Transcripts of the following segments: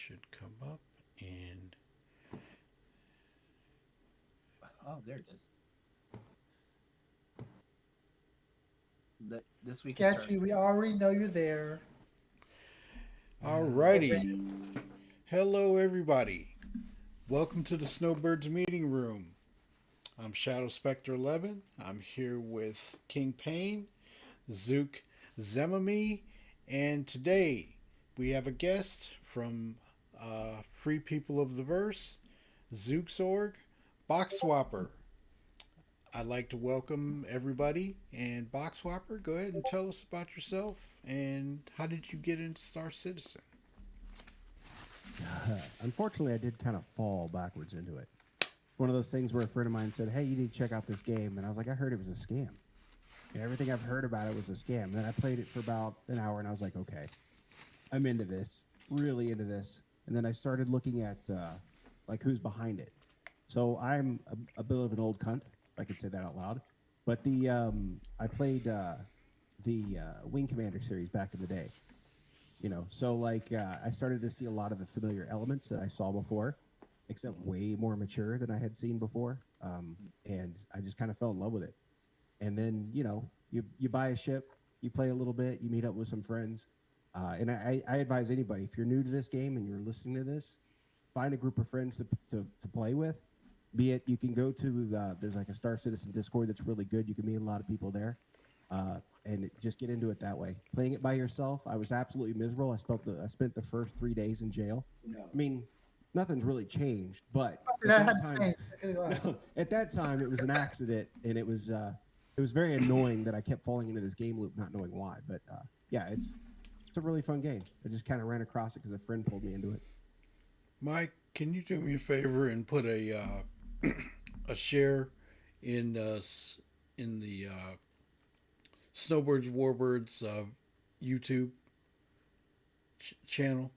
should come up and Oh, there it is. This week it Got starts. you. We already know you're there. alrighty. Hello everybody. Welcome to the Snowbirds meeting room. I'm Shadow Spectre 11. I'm here with King Payne, Zook Zemami, and today we have a guest from Free People of the Verse, Zook's Org, Box Swapper. I'd like to welcome everybody. And Box Swapper, go ahead and tell us about yourself and how did you get into Star Citizen? Unfortunately, I did kind of fall backwards into it. One of those things where a friend of mine said, "Hey, you need to check out this game," and I was like, "I heard it was a scam. And everything I've heard about it was a scam." And then I played it for about an hour, and I was like, "Okay, I'm into this, really into this." And then I started looking at like who's behind it. So I'm a bit of an old cunt, if I could say that out loud. But the I played the Wing Commander series back in the day. So like I started to see a lot of the familiar elements that I saw before, except way more mature than I had seen before. And I just kind of fell in love with it. And then you buy a ship, you play a little bit, you meet up with some friends. And I advise anybody, if you're new to this game and you're listening to this, find a group of friends to play with. Be it you can go to there's like a Star Citizen Discord that's really good. You can meet a lot of people there, and just get into it that way. Playing it by yourself, I was absolutely miserable. I spent the first 3 days in jail. No. I mean, nothing's really changed, but at That that had time, changed. I can't lie. no, at that time it was an accident, and it was very annoying that I kept falling into this game loop, not knowing why. But yeah, it's a really fun game. I just kind of ran across it because a friend pulled me into it. Mike, can you do me a favor and put a share in in the Snowbirds Warbirds YouTube channel?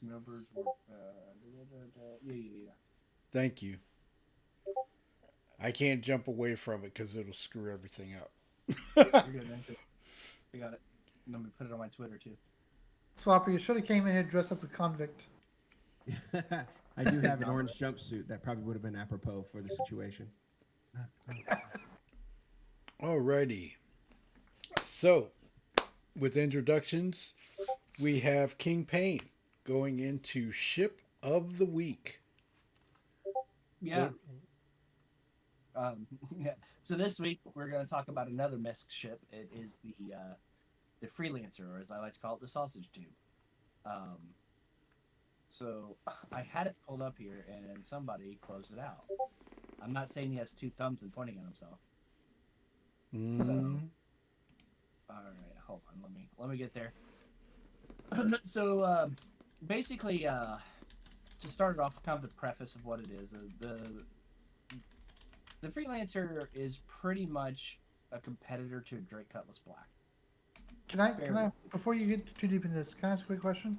Snowbirds. Yeah. Thank you. I can't jump away from it because it'll screw everything up. You're good, man. I got it. Let me put it on my Twitter too. Swapper, you should have came in here dressed as a convict. I do have an orange jumpsuit that probably would have been apropos for the situation. Alrighty. So, with introductions, we have King Payne going into Ship of the Week. Yeah. Yeah. So this week we're going to talk about another misc ship. It is the Freelancer, or as I like to call it, the Sausage Tube. Um, so I had it pulled up here, and then somebody closed it out. I'm not saying he has two thumbs and pointing at himself. Mm. All right, hold on. Let me get there. So basically, to start it off, kind of the preface of what it is. The Freelancer is pretty much a competitor to Drake Cutlass Black. Can I, before you get too deep in this, can I ask a quick question?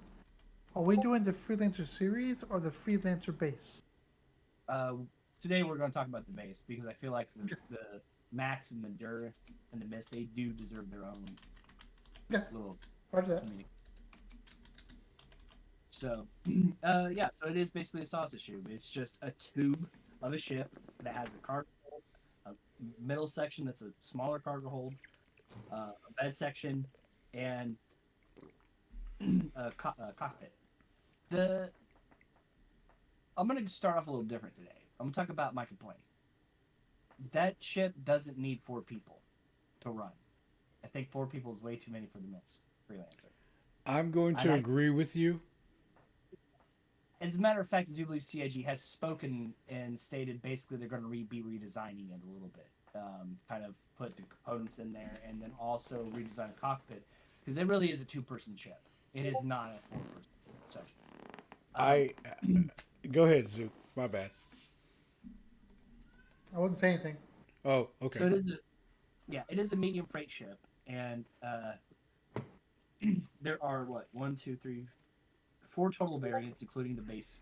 Are we doing the Freelancer series or the Freelancer base? Today we're going to talk about the base because I feel like the Max and the Dur and the Mist, they do deserve their own little Roger that. community. So, yeah, so it is basically a sausage tube. It's just a tube of a ship that has a cargo hold, a middle section that's a smaller cargo hold, a bed section, and a cockpit. I'm going to start off a little different today. I'm going to talk about my complaint. That ship doesn't need 4 people to run. I think 4 people is way too many for the Mist Freelancer. I'm going to agree with you. As a matter of fact, I do believe CIG has spoken and stated basically they're going to be redesigning it a little bit. Kind of put the components in there and then also redesign the cockpit because it really is a 2-person ship. It is not a 4-person. So, I go ahead, Zook. My bad. I wasn't saying anything. Oh, okay. So it is a medium freight ship, and there are what 1, 2, 3, 4 total variants, including the base.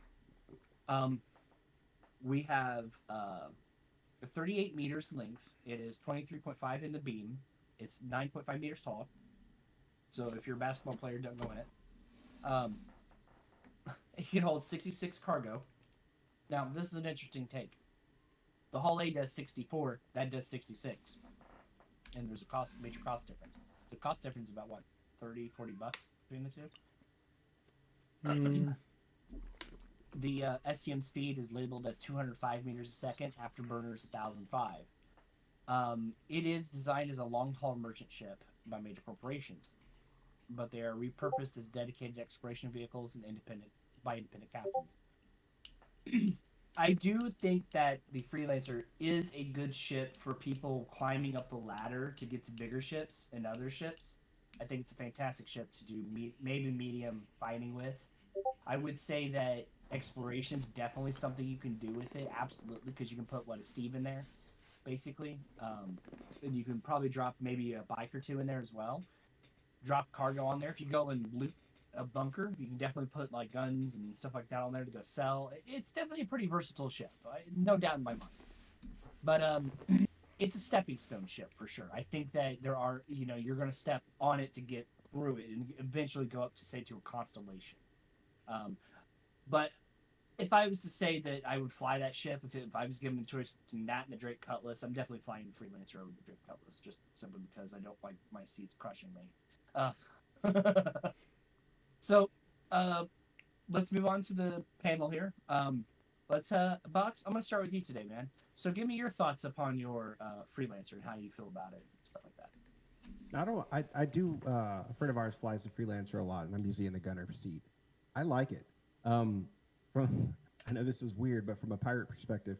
We have 38 meters in length. It is 23.5 in the beam. It's 9.5 meters tall. So if you're a basketball player, don't go in it. It can hold 66 cargo. Now, this is an interesting take. The Hull A does 64, that does 66. And there's a major cost difference. So cost difference about what, 30, 40 bucks between the two? Mm, The SCM speed is labeled as 205 meters a second, afterburners 1005. It is designed as a long-haul merchant ship by major corporations, but they are repurposed as dedicated exploration vehicles and by independent captains. I do think that the Freelancer is a good ship for people climbing up the ladder to get to bigger ships and other ships. I think it's a fantastic ship to do maybe medium fighting with. I would say that exploration is definitely something you can do with it, absolutely, because you can put a Steve in there, basically, and you can probably drop maybe a bike or two in there as well. Drop cargo on there if you go and loot a bunker. You can definitely put like guns and stuff like that on there to go sell. It's definitely a pretty versatile ship, no doubt in my mind. But it's a stepping stone ship for sure. I think that there are, you're going to step on it to get through it and eventually go up to say to a constellation. But if I was to say that I would fly that ship, if I was given the choice between that and the Drake Cutlass, I'm definitely flying the Freelancer over the Drake Cutlass, just simply because I don't like my seats crushing me. So, let's move on to the panel here. Box, I'm going to start with you today, man. So give me your thoughts upon your Freelancer and how you feel about it and stuff like that. A friend of ours flies the Freelancer a lot, and I'm usually in the gunner seat. I like it. I know this is weird, but from a pirate perspective,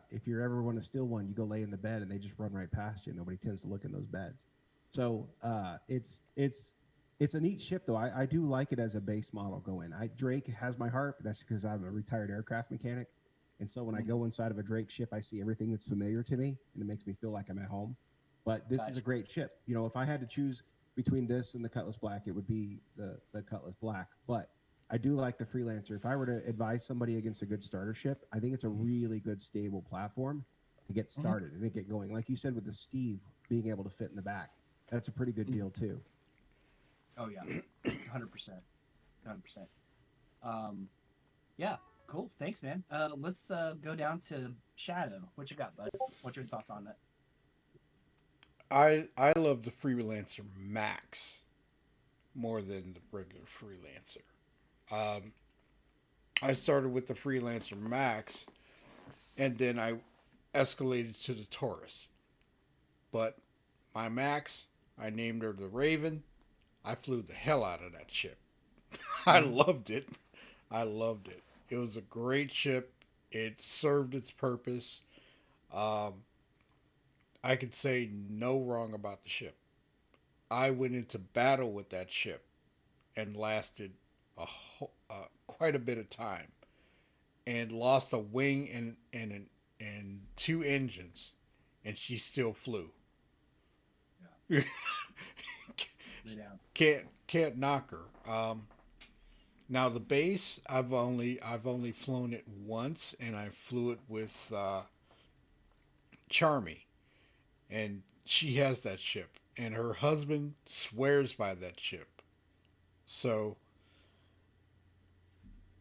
if you ever want to steal one, you go lay in the bed and they just run right past you. Nobody tends to look in those beds. So it's a neat ship, though. I do like it as a base model going. Drake has my heart, but that's because I'm a retired aircraft mechanic. And so when I go inside of a Drake ship, I see everything that's familiar to me, and it makes me feel like I'm at home. But this is a great ship. If I had to choose between this and the Cutlass Black, it would be the Cutlass Black. But I do like the Freelancer. If I were to advise somebody against a good starter ship, I think it's a really good, stable platform to get started and get going. Like you said, with the Steve being able to fit in the back, that's a pretty good deal, too. Oh, yeah. 100%. 100%. Yeah, cool. Thanks, man. Let's go down to Shadow. What you got, bud? What's your thoughts on that? I love the Freelancer Max more than the regular Freelancer. I started with the Freelancer Max, and then I escalated to the Taurus. But my Max, I named her the Raven. I flew the hell out of that ship. I loved it. I loved it. It was a great ship. It served its purpose. I could say no wrong about the ship. I went into battle with that ship and lasted quite a bit of time, and lost a wing and two engines, and she still flew. Yeah. Can't knock her. Now the base, I've only flown it once, and I flew it with Charmy, and she has that ship, and her husband swears by that ship. So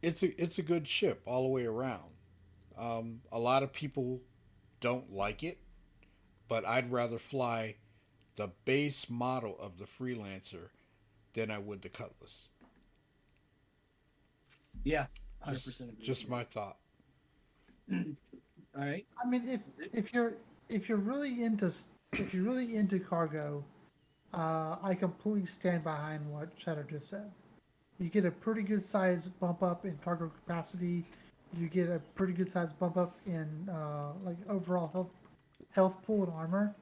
it's a good ship all the way around. A lot of people don't like it, but I'd rather fly the base model of the Freelancer than I would the Cutlass. Yeah, 100%. Just my thought. All right. I mean, if you're really into cargo, I completely stand behind what Shadow just said. You get a pretty good size bump up in cargo capacity. You get a pretty good size bump up in like overall health pool and armor,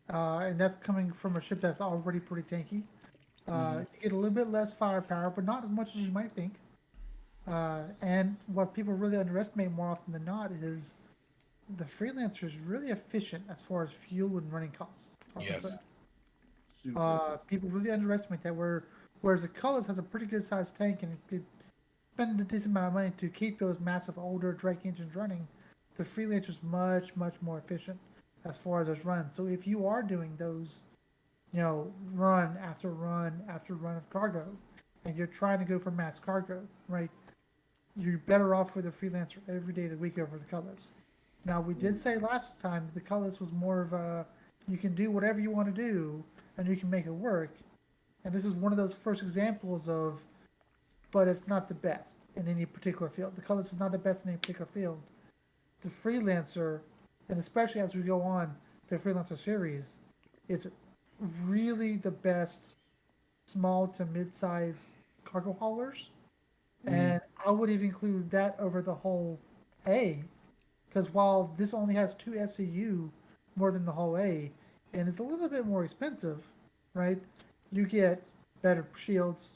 and that's coming from a ship that's already pretty tanky. You get a little bit less firepower, but not as much as you might think. And what people really underestimate more often than not is the Freelancer is really efficient as far as fuel and running costs are Yes. concerned. Super. People really underestimate that. Whereas the Cutlass has a pretty good sized tank and it could spend a decent amount of money to keep those massive older Drake engines running, the Freelancer is much more efficient as far as those runs. So if you are doing those, run after run after run of cargo, and you're trying to go for mass cargo, right? you're better off with a freelancer every day of the week over the colorless. Now we did say last time the colorless was more of a you can do whatever you want to do and you can make it work. And this is one of those first examples of, but it's not the best in any particular field. The colorless is not the best in any particular field. The freelancer, and especially as we go on the freelancer series, is really the best small to mid-size cargo haulers. And I would even include that over the whole A, because while this only has 2 SCU more than the whole A, and it's a little bit more expensive, right? You get better shields,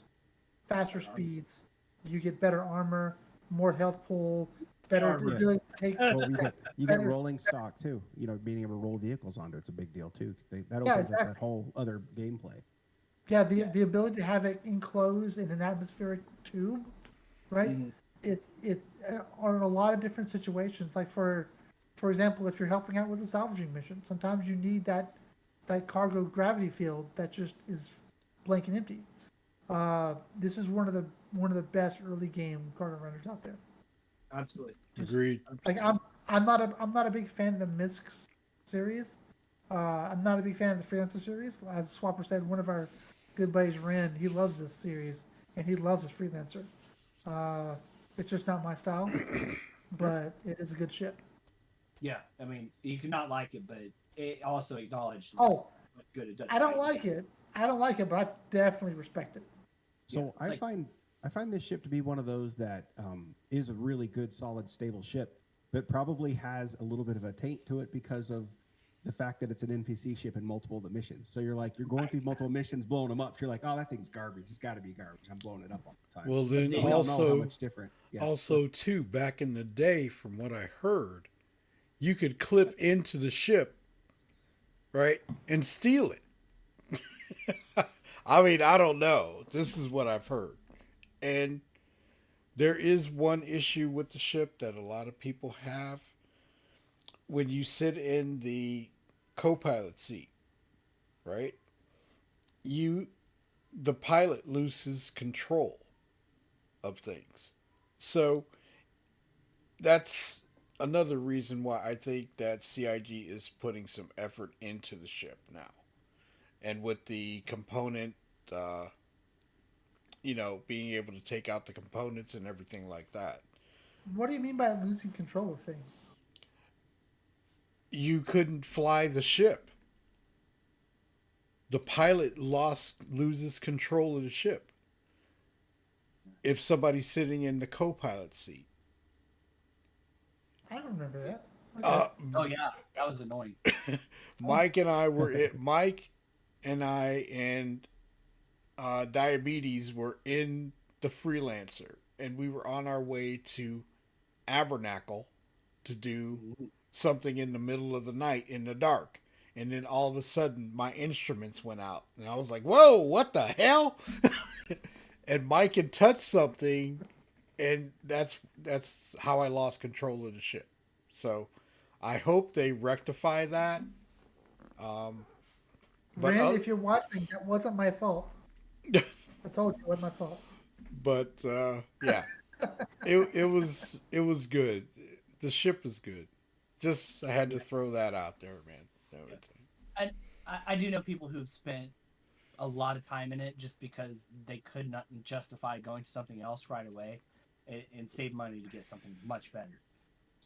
faster speeds, you get better armor, more health pool, better Armor. ability to take. Well, you get better- rolling stock too. You know, being able to roll vehicles onto it's a big deal too. 'Cause that Yeah, opens up exactly. that whole other gameplay. Yeah, the ability to have it enclosed in an atmospheric tube, right? It are in a lot of different situations. Like for example, if you're helping out with a salvaging mission, sometimes you need that cargo gravity field that just is blank and empty. This is one of the best early game cargo runners out there. Absolutely. Agreed. Like I'm not a big fan of the MISC series. I'm not a big fan of the Freelancer series. As Swapper said, one of our good buddies, Ren, he loves this series and he loves this Freelancer. It's just not my style, but it is a good ship. Yeah, I mean, you cannot like it, but it also acknowledged Oh, what good it does. I don't like it. But I definitely respect it. Yeah, So it's like- I find this ship to be one of those that is a really good, solid, stable ship, but probably has a little bit of a taint to it because of the fact that it's an NPC ship in multiple of the missions. So you're going through multiple missions, blowing them up. You're like, oh, that thing's garbage. It's got to be garbage. I'm blowing it up all the time. Well, So then we don't know how also, much different. Yeah. also too, back in the day, from what I heard, you could clip into the ship, right, and steal it. I mean, I don't know. This is what I've heard. And there is one issue with the ship that a lot of people have. When you sit in the co-pilot seat, right? The pilot loses control of things. So that's another reason why I think that CIG is putting some effort into the ship now. And with the component, being able to take out the components and everything like that. What do you mean by losing control of things? You couldn't fly the ship. The pilot loses control of the ship if somebody's sitting in the co-pilot seat. I don't remember that. Okay. Oh yeah, that was annoying. Mike and I and Diabetes were in the Freelancer, and we were on our way to Abernacle to do something in the middle of the night in the dark. And then all of a sudden, my instruments went out, and I was like, "Whoa, what the hell?" And Mike had touched something, and that's how I lost control of the ship. So I hope they rectify that. But Rand, if you're watching, that wasn't my fault. I told you it wasn't my fault. But yeah, it was good. The ship was good. Just I had to throw that out there, man. I do know people who've spent a lot of time in it just because they could not justify going to something else right away and save money to get something much better.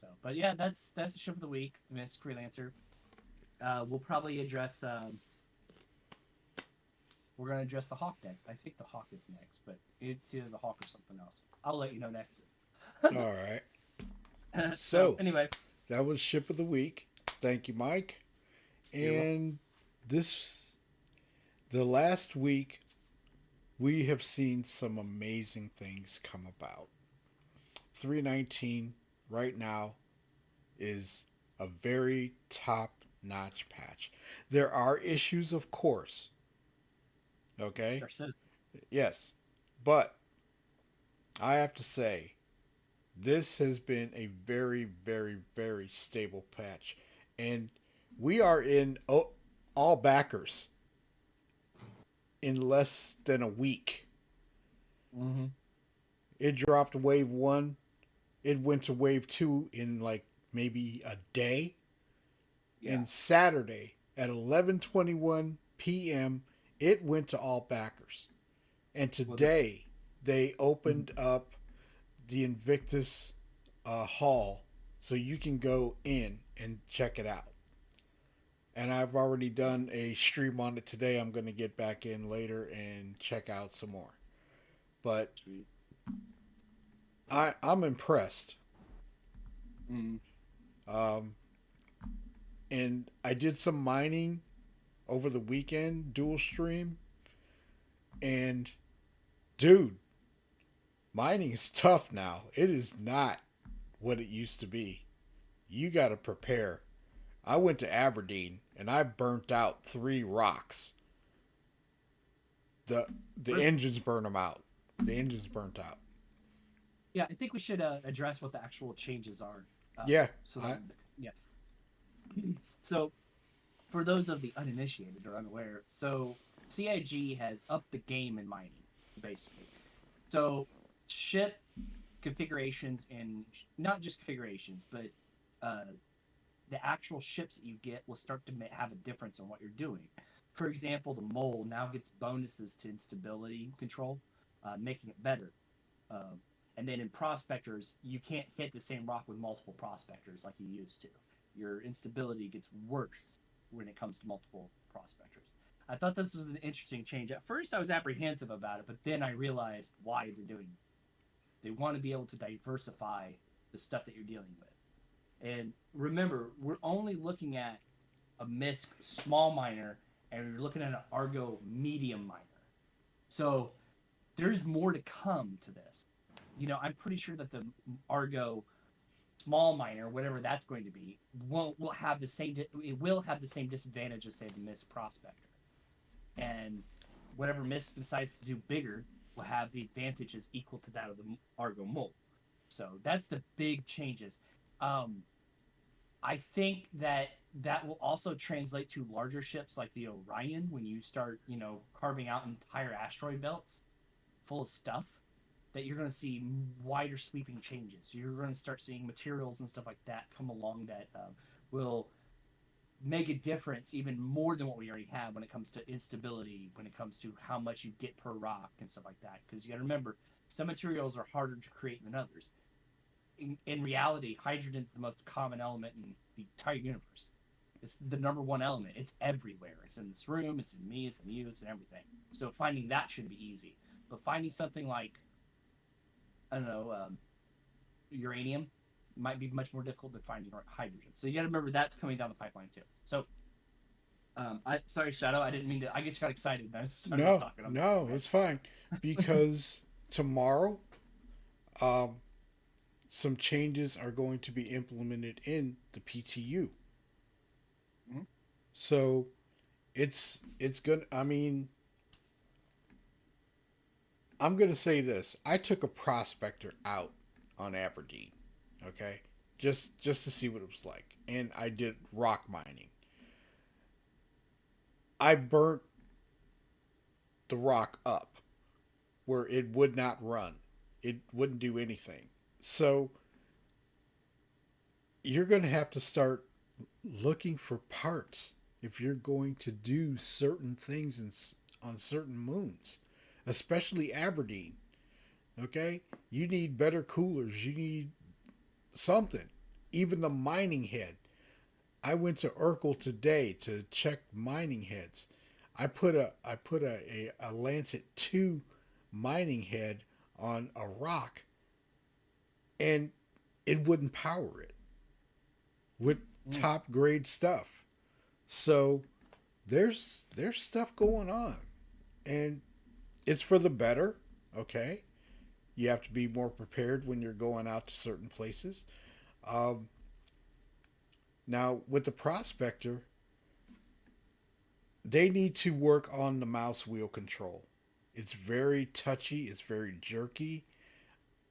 So, but yeah, that's the ship of the week, Miss Freelancer. We'll probably address. We're gonna address the Hawk deck. I think the Hawk is next, but it's either the Hawk or something else. I'll let you know next. All right. So anyway, that was ship of the week. Thank you, Mike. And the last week, we have seen some amazing things come about. 319 right now is a very top-notch patch. There are issues, of course. Okay? Yes. But I have to say, this has been a very, very, very stable patch. And we are in all backers in less than a week. Mm-hmm. It dropped wave 1 it went to wave 2 in like maybe a day. Yeah. And Saturday at 11:21 p.m., it went to all backers. And today they opened up the Invictus Hall so you can go in and check it out. And I've already done a stream on it today. I'm going to get back in later and check out some more. But Sweet. I'm impressed. Mm. And I did some mining over the weekend, dual stream. And dude, mining is tough now. It is not what it used to be. You got to prepare. I went to Aberdeen and I burnt out 3 rocks. The engines burn them out. The engine's burnt out. Yeah, I think we should address what the actual changes are. Yeah. So yeah. So, for those of the uninitiated or unaware, so CIG has upped the game in mining, basically. So, ship configurations and not just configurations, but the actual ships that you get will start to have a difference on what you're doing. For example, the mole now gets bonuses to instability control, making it better. And then in prospectors, you can't hit the same rock with multiple prospectors like you used to. Your instability gets worse when it comes to multiple prospectors. I thought this was an interesting change. At first, I was apprehensive about it, but then I realized why they're doing it. They want to be able to diversify the stuff that you're dealing with. And remember, we're only looking at a MISC small miner, and we're looking at an Argo medium miner. So there's more to come to this. You know, I'm pretty sure that the Argo small miner, whatever that's going to be, will have the same. It will have the same disadvantage as say the MISC prospector, and whatever MISC decides to do bigger will have the advantages equal to that of the Argo mole. So that's the big changes. I think that will also translate to larger ships like the Orion when you start, carving out entire asteroid belts full of stuff, that you're going to see wider sweeping changes. You're going to start seeing materials and stuff like that come along that will make a difference even more than what we already have when it comes to instability, when it comes to how much you get per rock and stuff like that. Because you got to remember, some materials are harder to create than others. In reality, hydrogen's the most common element in the entire universe. It's the number one element. It's everywhere. It's in this room. It's in me. It's in you. It's in everything. So finding that should be easy. But finding something like, I don't know, uranium might be much more difficult than finding hydrogen. So you got to remember that's coming down the pipeline too. So, sorry, Shadow, I didn't mean to. I just got excited. No, it's fine because tomorrow, some changes are going to be implemented in the PTU. Mm-hmm. So it's good. I mean, I'm going to say this. I took a prospector out on Aberdeen, okay? Just to see what it was like. And I did rock mining. I burnt the rock up where it would not run. It wouldn't do anything. So you're going to have to start looking for parts if you're going to do certain things on certain moons, especially Aberdeen. Okay? You need better coolers. You need something. Even the mining head. I went to Urkel today to check mining heads. I put a Lancet 2 mining head on a rock and it wouldn't power it with top grade stuff. So there's stuff going on and it's for the better. Okay. You have to be more prepared when you're going out to certain places. Now with the prospector, they need to work on the mouse wheel control. It's very touchy. It's very jerky.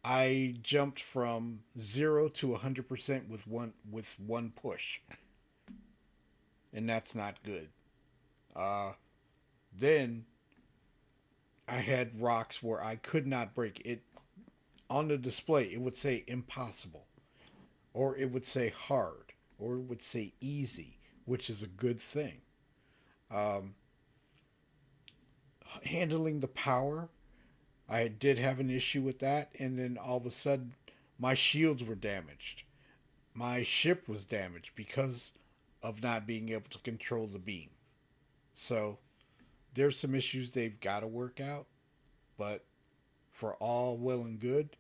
I jumped from 0 to 100% with one push, and that's not good. Then I had rocks where I could not break it on the display, it would say impossible, or it would say hard, or it would say easy, which is a good thing. Um, Handling the power, I did have an issue with that, and then all of a sudden, my shields were damaged. My ship was damaged because of not being able to control the beam. So there's some issues they've got to work out, but for all well and good,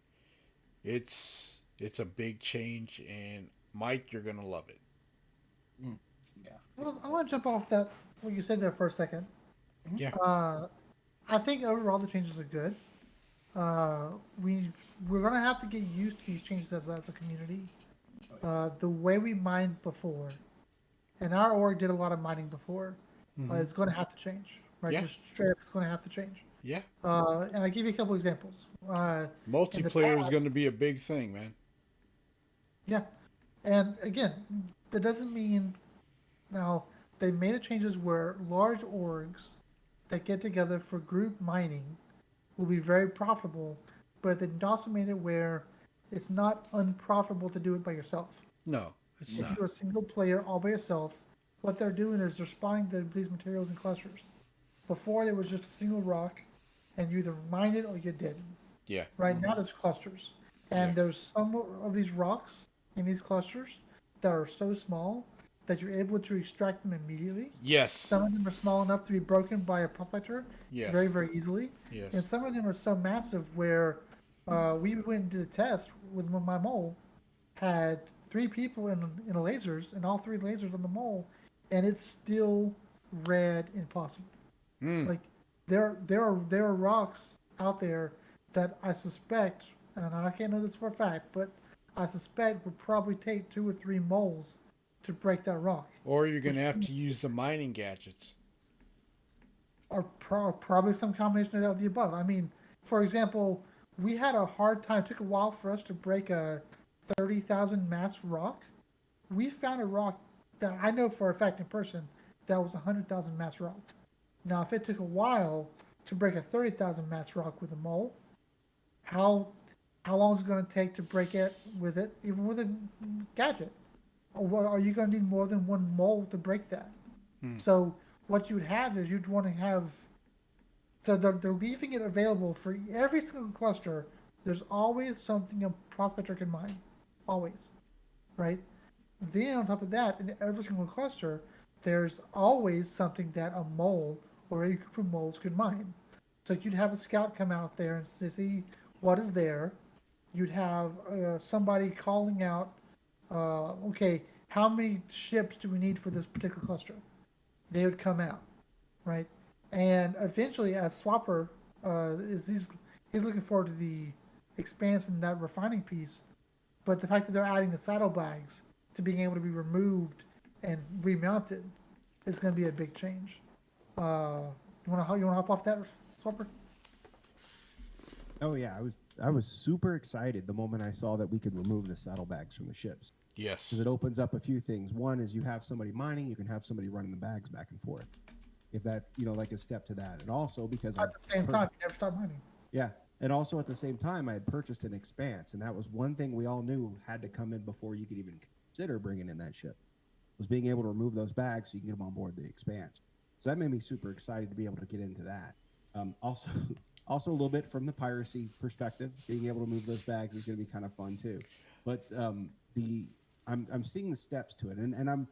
it's a big change, and Mike, you're gonna love it. Mm, yeah. Well, I want to jump off that what you said there for a second. Yeah, I think overall the changes are good. Uh, we we're gonna have to get used to these changes as a community. The way we mined before, and our org did a lot of mining before, is going to have to change. Right, Yeah. just straight up, it's going to have to change. yeah. And I give you a couple examples. In the Multiplayer is past- going to be a big thing, man. Yeah, and again, that doesn't mean now they made it changes where large orgs that get together for group mining will be very profitable, but they also made it where it's not unprofitable to do it by yourself. No, it's If not. you're a single player all by yourself, what they're doing is they're spawning these materials in clusters. Before it was just a single rock, and you either mined it or you didn't. Yeah, Right now there's clusters, and Yeah. there's some of these rocks in these clusters that are so small that you're able to extract them immediately. yes, Some of them are small enough to be broken by a prospector Yes. very, very easily. yes, And some of them are so massive where we went and did a test with my mole, had 3 people in lasers, and all 3 lasers on the mole, and it's still red impossible. Mm. Like there are rocks out there that I suspect, and I can't know this for a fact, but I suspect would probably take 2 or 3 moles to break that rock. Or you're going to have to use the mining gadgets. Or probably some combination of the above. I mean, for example, we had a hard time. It took a while for us to break a 30,000 mass rock. We found a rock that I know for a fact in person that was 100,000 mass rock. Now, if it took a while to break a 30,000 mass rock with a mole, how long is it going to take to break it, even with a gadget? Or are you going to need more than 1 mole to break that? So what you would have is you'd want to have. So they're leaving it available for every single cluster. There's always something a prospector can mine, always, right? Then on top of that, in every single cluster, there's always something that a mole or a group of moles could mine. So you'd have a scout come out there and see what is there. You'd have somebody calling out, okay, how many ships do we need for this particular cluster? They would come out, right? And eventually, as Swapper he's looking forward to the expansion in that refining piece, but the fact that they're adding the saddlebags to being able to be removed and remounted is going to be a big change. You wanna hop off that, Swapper? Oh yeah, I was super excited the moment I saw that we could remove the saddlebags from the ships. Yes. Because it opens up a few things. One is you have somebody mining, you can have somebody running the bags back and forth. If that, like a step to that. And also because At the same time, you never stop mining. Yeah. And also at the same time, I had purchased an expanse, and that was one thing we all knew had to come in before you could even consider bringing in that ship, was being able to remove those bags so you can get them on board the expanse. So that made me super excited to be able to get into that. Also a little bit from the piracy perspective, being able to move those bags is going to be kind of fun too. But I'm seeing the steps to it, and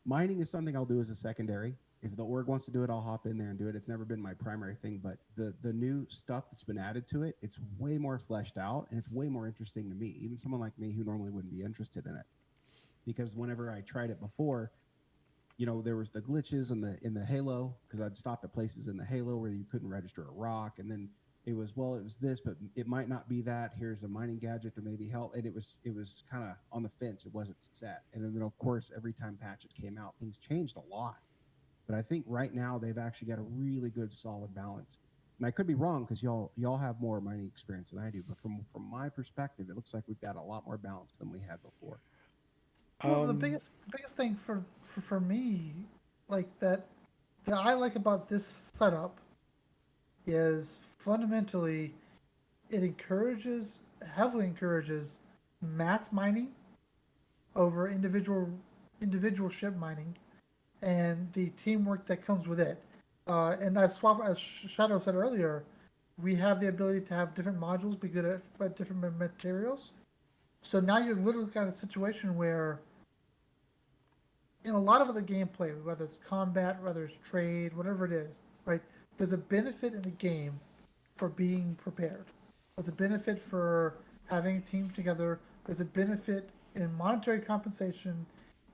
mining is something I'll do as a secondary. If the org wants to do it, I'll hop in there and do it. It's never been my primary thing, but the new stuff that's been added to it, it's way more fleshed out, and it's way more interesting to me. Even someone like me who normally wouldn't be interested in it, because whenever I tried it before, there was the glitches in the Halo, because I'd stopped at places in the Halo where you couldn't register a rock, and then it was this, but it might not be that. Here's a mining gadget to maybe help, and it was kind of on the fence. It wasn't set, and then of course every time patches came out, things changed a lot. But I think right now they've actually got a really good solid balance. And I could be wrong because y'all have more mining experience than I do, but from my perspective, it looks like we've got a lot more balance than we had before. Well, the biggest thing for me, like that I like about this setup is fundamentally it heavily encourages mass mining over individual ship mining, and the teamwork that comes with it. And as Shadow said earlier, we have the ability to have different modules be good at different materials. So now you're literally got a situation where, in a lot of the gameplay, whether it's combat, whether it's trade, whatever it is, right? There's a benefit in the game for being prepared. There's a benefit for having a team together. There's a benefit in monetary compensation,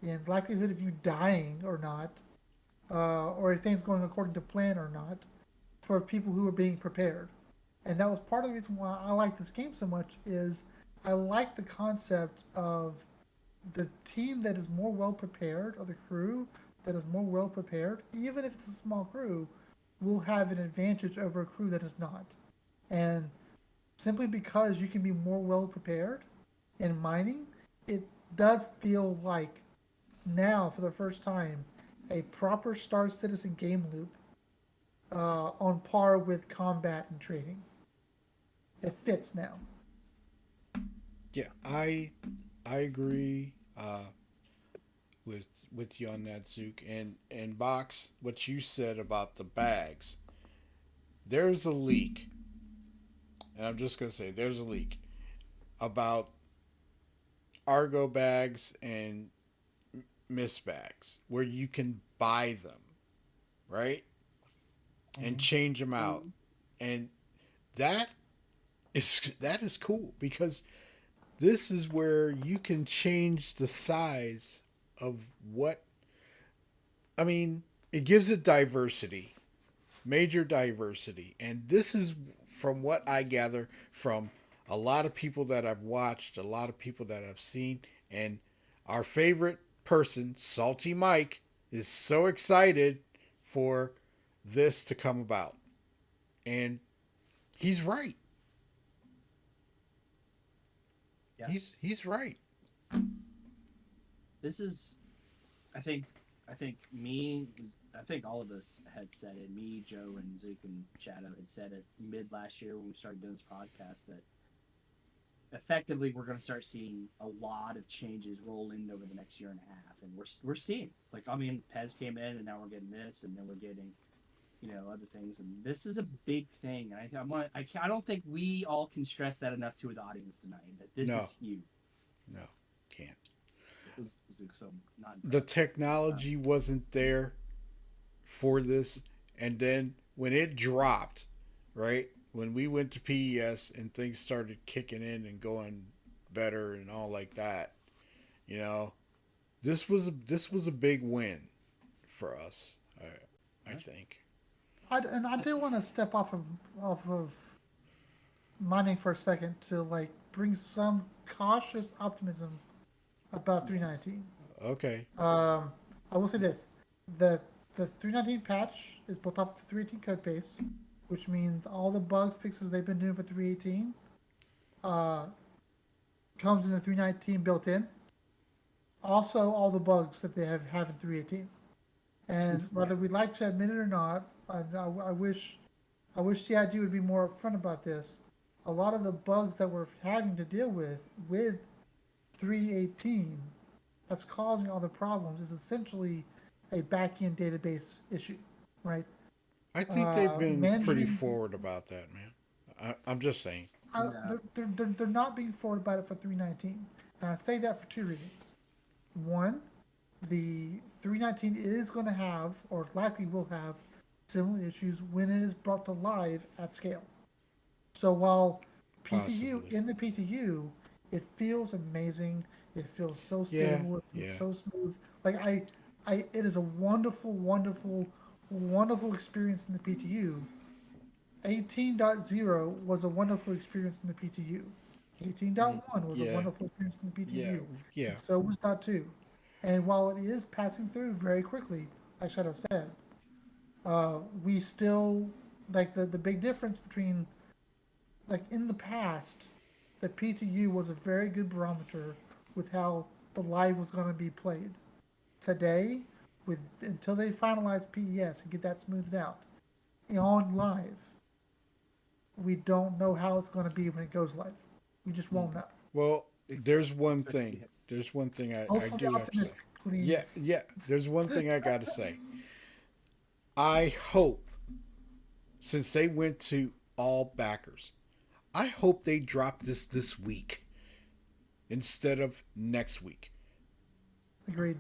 in likelihood of you dying or not, or if things going according to plan or not, for people who are being prepared. And that was part of the reason why I like this game so much is I like the concept of the team that is more well prepared, or the crew that is more well prepared, even if it's a small crew, will have an advantage over a crew that is not. And simply because you can be more well prepared in mining, it does feel like now, for the first time, a proper Star Citizen game loop on par with combat and trading. It fits now. Yeah, I agree with you on that, Zook. And Box, what you said about the bags. There's a leak, and I'm just gonna say there's a leak about Argo bags and Miss bags where you can buy them, right, and change them out, and that that is cool because this is where you can change the size of what I mean, it gives it diversity, major diversity. And this is from what I gather from a lot of people that I've watched, a lot of people that I've seen, and our favorite person, Salty Mike, is so excited for this to come about. And he's right. Yeah. He's right. This is, I think, I think all of us had said it. Me, Joe, and Zook and Shadow had said it mid last year when we started doing this podcast that effectively we're going to start seeing a lot of changes roll in over the next year and a half, and we're seeing, like, I mean, Pez came in, and now we're getting this, and then we're getting, other things, and this is a big thing. I don't think we all can stress that enough to the audience tonight. That this No. is huge. No, can't. So not The technology wasn't there for this, and then when it dropped, right, when we went to PES and things started kicking in and going better and all like that, you know, this was a big win for us. I think. And I do want to step off of mining for a second to like bring some cautious optimism about 319. Okay. I will say this: the 319 patch is built off the 318 code base, which means all the bug fixes they've been doing for 318 comes in the 319 built in. Also, all the bugs that they have in 318. And whether we'd like to admit it or not, I wish CIG would be more upfront about this. A lot of the bugs that we're having to deal with 318 that's causing all the problems is essentially a back-end database issue, right? I think they've been pretty managing- forward about that, man. I'm just saying. Yeah. They're not being forward about it for 319. And I say that for two reasons. One, the 319 is going to have, or likely will have, similar issues when it is brought to live at scale. So while PTU, Possibly. in the PTU, it feels amazing. It feels so Yeah, stable. It feels yeah. so smooth. Like it is a wonderful, wonderful, wonderful experience in the PTU. 18.0 was a wonderful experience in the PTU. 18.1 was Yeah. a wonderful experience in the Yeah, PTU. yeah. And so was .2. And while it is passing through very quickly, like Shadow said, we still, like the big difference between, like in the past, the PTU was a very good barometer with how the live was going to be played. Today, until they finalize PES and get that smoothed out, on live, we don't know how it's going to be when it goes live. We just won't know. Well, there's one Especially thing. There's one thing I Hopefully do have to say. optimistic, Yeah, please. yeah. There's one thing I got to say. I hope, since they went to all backers, I hope they drop this week instead of next week. Agreed.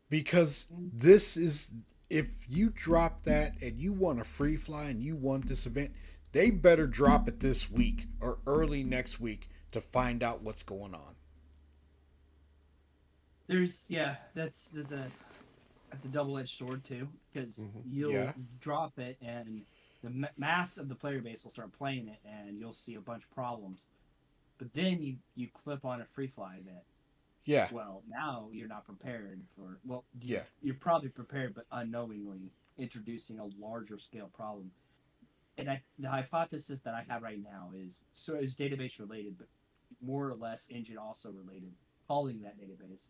Because this is, if you drop that and you want a free fly and you want this event, they better drop it this week or early next week to find out what's going on. That's a double-edged sword too, because you'll Yeah. drop it and the mass of the player base will start playing it, and you'll see a bunch of problems. But then you clip on a free fly event. Yeah. Well, now you're not prepared for. Well, Yeah. you're probably prepared, but unknowingly introducing a larger scale problem. And the hypothesis that I have right now is database related, but more or less engine also related. Calling that database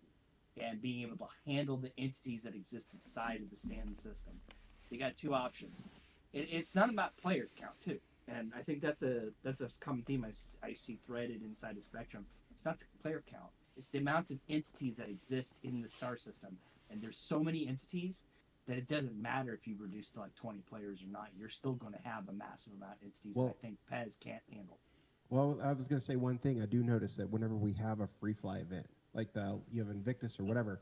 and being able to handle the entities that exist inside of the stand system. You got two options. It's not about player count too, and I think that's a common theme I see threaded inside the Spectrum. It's not the player count; it's the amount of entities that exist in the star system, and there's so many entities that it doesn't matter if you reduce to like 20 players or not. You're still going to have a massive amount of entities that I think PEZ can't handle. Well, I was going to say one thing. I do notice that whenever we have a free fly event, like you have Invictus or whatever,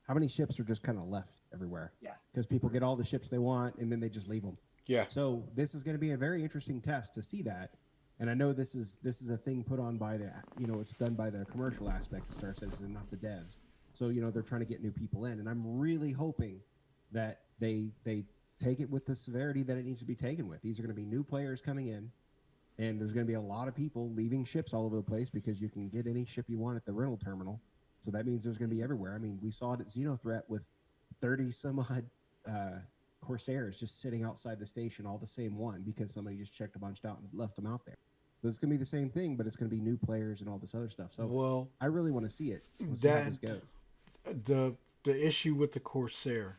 how many ships are just kind of left everywhere? Yeah. Because people get all the ships they want and then they just leave them. Yeah. So this is going to be a very interesting test to see that. And I know this is a thing put on by it's done by the commercial aspect of Star Citizen, not the devs. So, they're trying to get new people in. And I'm really hoping that they take it with the severity that it needs to be taken with. These are going to be new players coming in. And there's going to be a lot of people leaving ships all over the place because you can get any ship you want at the rental terminal. So that means there's going to be everywhere. I mean, we saw it at Xenothreat with 30 some odd Corsairs just sitting outside the station, all the same one, because somebody just checked a bunch out and left them out there. So it's going to be the same thing, but it's going to be new players and all this other stuff. So Well, I really want to see it. We'll see how this goes. The issue with the Corsair.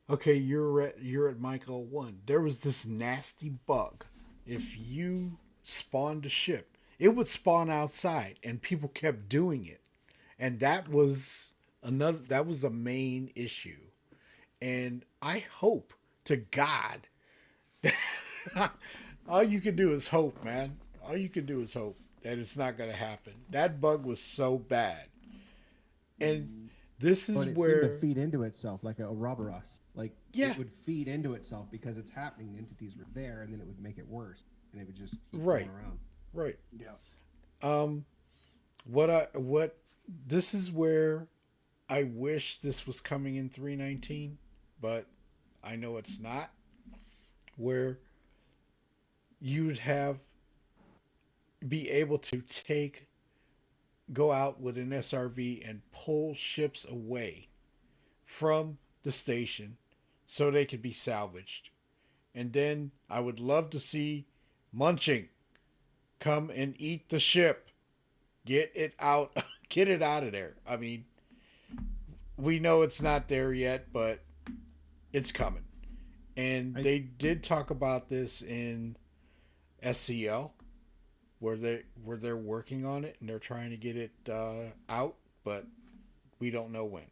Okay, you're at Michael 1. There was this nasty bug. If you spawned a ship, it would spawn outside, and people kept doing it, and that was a main issue. And I hope to God, all you can do is hope, man. All you can do is hope that it's not going to happen. That bug was so bad, and this is But it where seemed to feed into itself like a Ouroboros. Like Yeah. it would feed into itself because it's happening. The entities were there, and then it would make it worse, and it would just keep Right. going around. right. Yeah. What this is where I wish this was coming in 319, but I know it's not. Where you would be able to go out with an SRV and pull ships away from the station so they could be salvaged. And then I would love to see Munching come and eat the ship. Get it out. Get it out of there. I mean, we know it's not there yet, but it's coming. And they did talk about this in SCL, where they're working on it and they're trying to get it out, but we don't know when.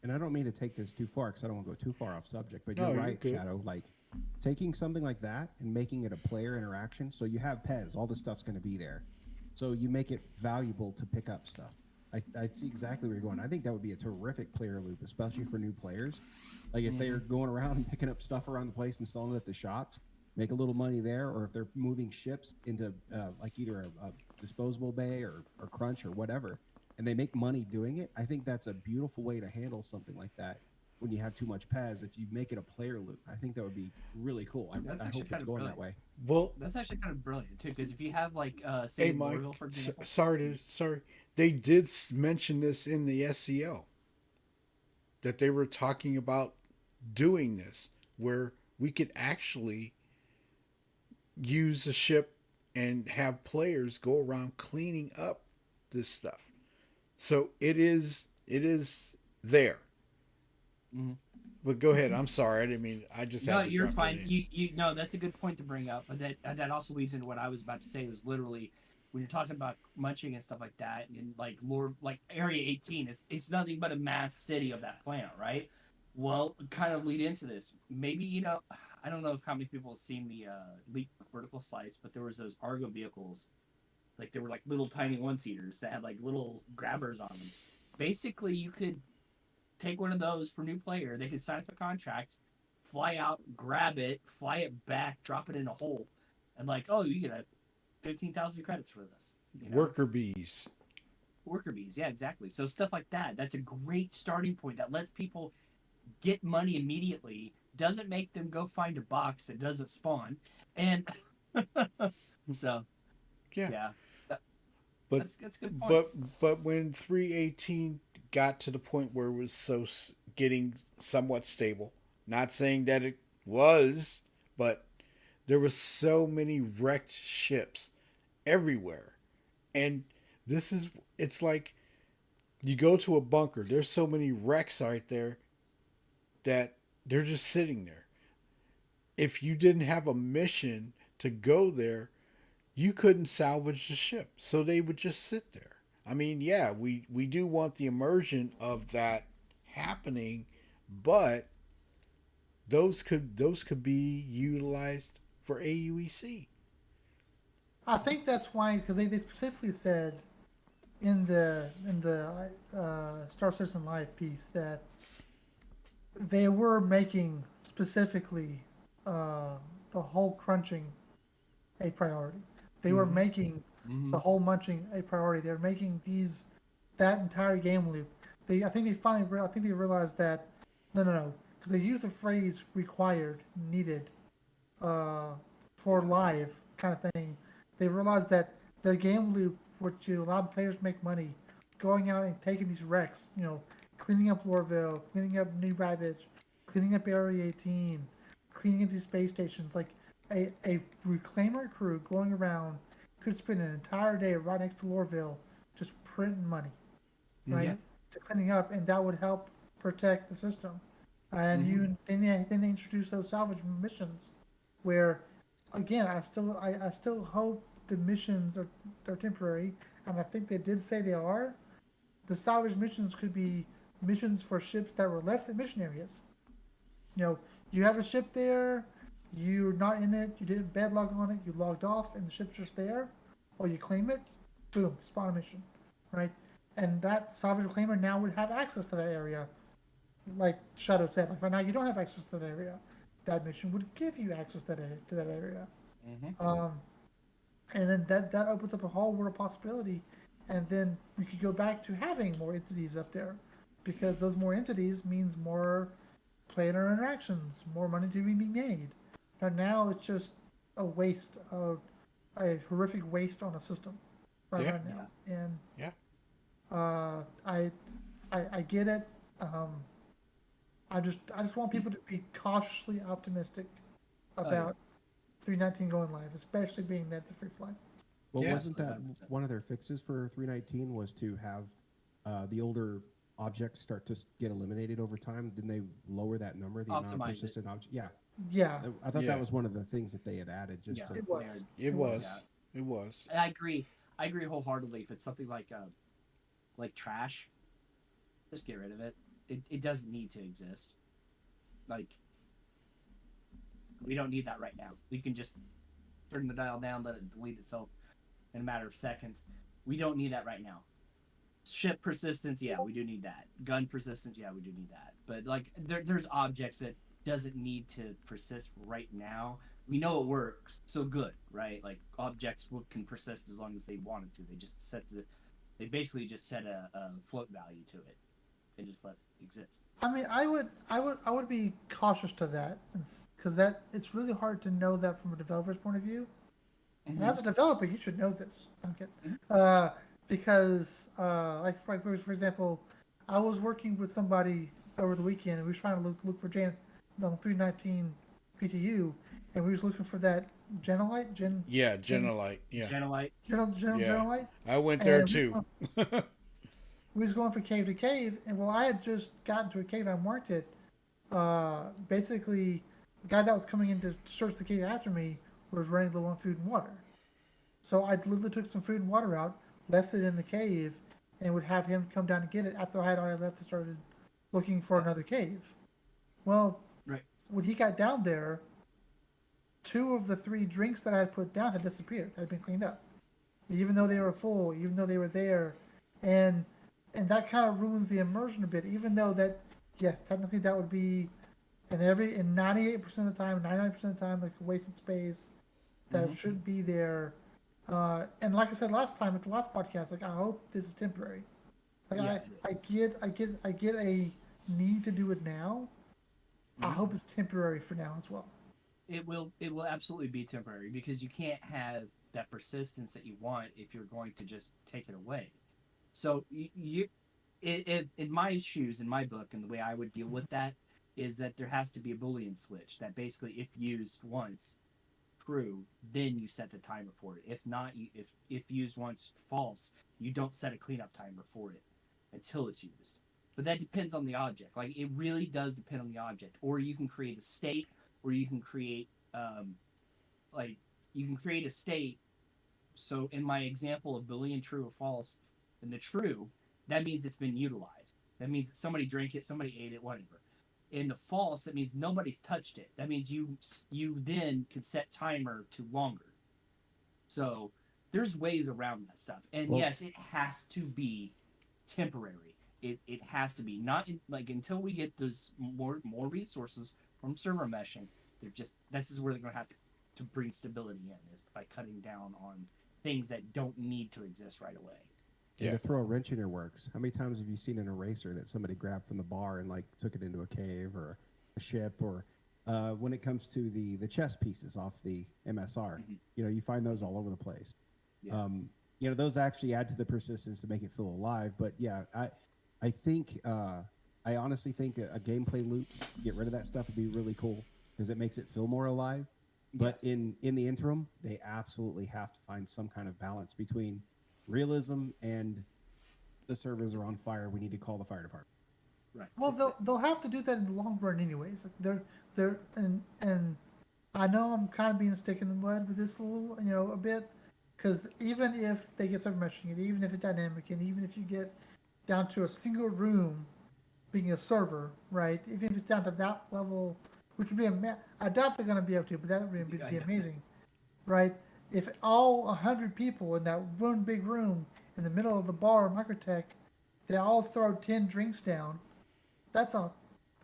And I don't mean to take this too far because I don't want to go too far off subject, but No, you're you're right, good. Shadow. Like taking something like that and making it a player interaction. So you have PEZ, all this stuff's going to be there. So you make it valuable to pick up stuff. I see exactly where you're going. I think that would be a terrific player loop, especially for new players. Like if they're going around and picking up stuff around the place and selling it at the shops, make a little money there. Or if they're moving ships into like either a disposable bay or crunch or whatever, and they make money doing it, I think that's a beautiful way to handle something like that. When you have too much PEZ, if you make it a player loop, I think that would be really cool. I That's hope actually it's kind of going brilliant. that way. Well, That's actually kind of brilliant too, because if you have like hey say Mike, Memorial, for example. sorry, they did mention this in the SCL, that they were talking about doing this, where we could actually use a ship and have players go around cleaning up this stuff. So it is there. Mhm. But go ahead. I'm sorry. I didn't mean. I just No, had to you're jump fine. in. You no, that's a good point to bring up. But that also leads into what I was about to say. Was literally when you're talking about munching and stuff like that, and like more like Area 18, it's nothing but a mass city of that planet, right? Well, kind of lead into this. Maybe I don't know how many people have seen the leaked vertical slice, but there was those Argo vehicles, like they were like little tiny one seaters that had like little grabbers on them. Basically, you could take one of those for new player. They could sign up a contract, fly out, grab it, fly it back, drop it in a hole, and like, oh, you get a 15,000 credits for this. Worker bees. Worker bees, yeah, exactly. So stuff like that. That's a great starting point that lets people get money immediately. Doesn't make them go find a box that doesn't spawn, and so Yeah. yeah, But that's good but points. but when 318 got to the point where it was getting somewhat stable, not saying that it was, but there was so many wrecked ships everywhere. And this is it's like you go to a bunker, there's so many wrecks right there that they're just sitting there. If you didn't have a mission to go there, you couldn't salvage the ship. So they would just sit there. I mean, yeah, we do want the immersion of that happening, but those could be utilized for AUEC. I think that's why, because they specifically said in the Star Citizen Live piece that they were making specifically uh, the whole crunching a priority. They were making Mm-hmm. the whole munching a priority. They're making that entire game loop. I think they realized that no, because they used the phrase required, needed, uh, for live kind of thing. They realized that the game loop, which you allow players to make money, going out and taking these wrecks, cleaning up Lorville, cleaning up New Babbage, cleaning up Area 18, cleaning up these space stations, like a reclaimer crew going around could spend an entire day right next to Lorville just printing money, right? Yeah. To cleaning up, and that would help protect the system. And Mm-hmm. then they introduce those salvage missions, where, again, I still hope the missions are temporary, and I think they did say they are. The salvage missions could be missions for ships that were left in mission areas. You know, you have a ship there, you're not in it, you didn't bed log on it, you logged off, and the ship's just there, or you claim it, boom, spawn a mission, right? And that salvage reclaimer now would have access to that area, like Shadow said. Like right now, you don't have access to that area. That mission would give you access to that area. Mm-hmm. Um, and then that opens up a whole world of possibility, and then we could go back to having more entities up there, because those more entities means more player interactions, more money to be made. But now it's just a waste of a horrific waste on a system Yeah. right now. And Yeah. uh, I get it. I just want people to be cautiously optimistic Oh, yeah. about 319 going live, especially being that it's a free fly. Well, Yeah. wasn't that 100%. one of their fixes for 319 was to have the older objects start to get eliminated over time? Didn't they lower that number, the amount of Optimize it. persistent objects? Yeah, Yeah, I thought Yeah. that was one of the things that they had added just Yeah. to. it was. It was. was. It was. I agree. I agree wholeheartedly. If it's something like trash, just get rid of it. It doesn't need to exist. Like we don't need that right now. We can just turn the dial down, let it delete itself in a matter of seconds. We don't need that right now. Ship persistence, yeah, we do need that. Gun persistence, yeah, we do need that. But like there's objects that doesn't need to persist right now. We know it works, so good, right? Like objects can persist as long as they wanted to. They basically just set a float value to it and just let it exist. I mean, I would be cautious to that, because it's really hard to know that from a developer's point of view. And as a developer, you should know this. I'm kidding. Because, for example, I was working with somebody over the weekend, and we were trying to look for on 319 PTU, and we was looking for that Genolite, Yeah. Genolite. Yeah. Genolite. Yeah. Genolite. I went there And too. we was going from cave to cave, and well, I had just gotten to a cave I marked it, basically, the guy that was coming in to search the cave after me was running low on food and water. So I literally took some food and water out, left it in the cave, and would have him come down and get it after I had already left and started looking for another cave. Well, Right. when he got down there, two of the three drinks that I had put down had disappeared, had been cleaned up, even though they were full, even though they were there, and that kind of ruins the immersion a bit. Even though that, yes, technically that would be in 98% of the time, 99% of the time, like wasted space that should be there. And like I said last time at the last podcast, like I hope this is temporary. Like Yeah, I get a need to do it now. I Mhm. hope it's temporary for now as well. It will absolutely be temporary because you can't have that persistence that you want if you're going to just take it away. So in my shoes, in my book, and the way I would deal with that is that there has to be a Boolean switch that basically, if used once, true, then you set the timer for it. If not, if used once, false, you don't set a cleanup timer for it until it's used. But that depends on the object. Like it really does depend on the object. Or you can create a state, or you can create like you can create a state. So in my example of Boolean true or false, in the true, that means it's been utilized. That means that somebody drank it, somebody ate it, whatever. In the false, that means nobody's touched it. That means you then can set timer to longer. So there's ways around that stuff. And Well- yes, it has to be temporary. It has to be not like until we get those more resources from server meshing. They're just this is where they're going to have to bring stability in is by cutting down on things that don't need to exist right away. And Yeah. to throw a wrench in your works, how many times have you seen an eraser that somebody grabbed from the bar and like took it into a cave or a ship? Or when it comes to the chess pieces off the MSR, you know, you find those all over the place. Yeah. You know, those actually add to the persistence to make it feel alive. But yeah, I think I honestly think a gameplay loop, get rid of that stuff would be really cool because it makes it feel more alive. But Yes. in the interim, they absolutely have to find some kind of balance between realism and the servers are on fire. We need to call the fire department. Right. Well, they'll have to do that in the long run, anyways. Like they're and I know I'm kind of being a stick in the mud with this a little, a bit, because even if they get some meshing, and even if it's dynamic, and even if you get down to a single room being a server, right? Even if it's down to that level, which would be I doubt they're going to be able to, but that would be amazing, right? If all 100 people in that one big room in the middle of the bar, Microtech, they all throw 10 drinks down, that's a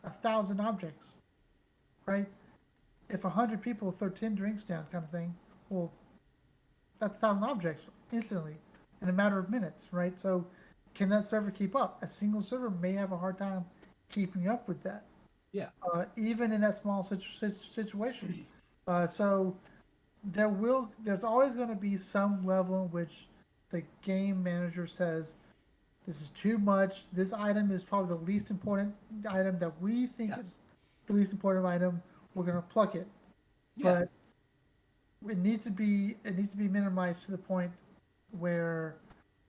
1,000 objects, right? If 100 people throw 10 drinks down, kind of thing, well, that's 1,000 objects instantly in a matter of minutes, right? So, can that server keep up? A single server may have a hard time keeping up with that. Yeah. Even in that small situation. So, there's always going to be some level in which the game manager says, this is too much. This item is probably the least important item that we think is the least important item. We're going to pluck it. Yeah. But it needs to be minimized to the point where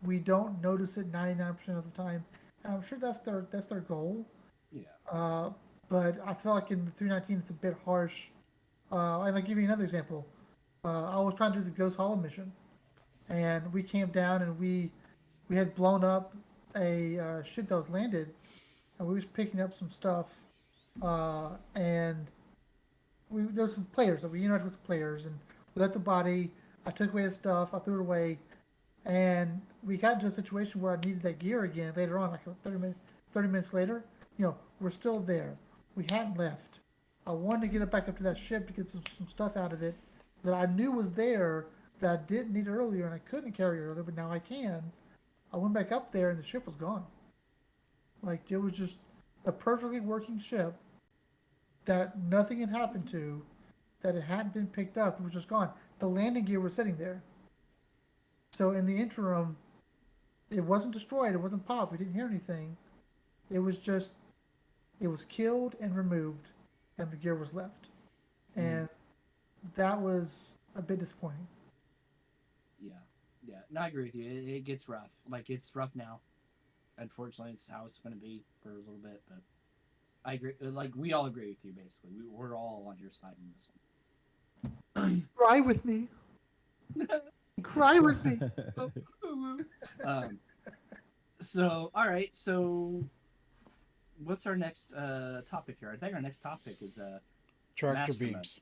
we don't notice it 99% of the time. And I'm sure that's their goal. Yeah. But I feel like in 319 it's a bit harsh. And I'll give you another example. I was trying to do the Ghost Hollow mission, and we came down and we had blown up a ship that was landed, and we was picking up some stuff, and there was some players that we interacted with players, and we left the body. I took away the stuff, I threw it away, and we got into a situation where I needed that gear again later on, like 30 minutes later. We're still there. We hadn't left. I wanted to get it back up to that ship to get some stuff out of it that I knew was there that I didn't need earlier and I couldn't carry earlier, but now I can. I went back up there and the ship was gone. Like, it was just a perfectly working ship that nothing had happened to, that it hadn't been picked up. It was just gone. The landing gear was sitting there. So in the interim, it wasn't destroyed. It wasn't popped. We didn't hear anything. It was killed and removed, and the gear was left. And that was a bit disappointing. Yeah. No, I agree with you. It gets rough. Like, it's rough now. Unfortunately, it's how it's going to be for a little bit. But I agree. Like we all agree with you, basically. We're all on your side in this one. Cry with me. Cry with me. um, so, all right. So, what's our next topic here? I think our next topic is Tractor master beams. modes.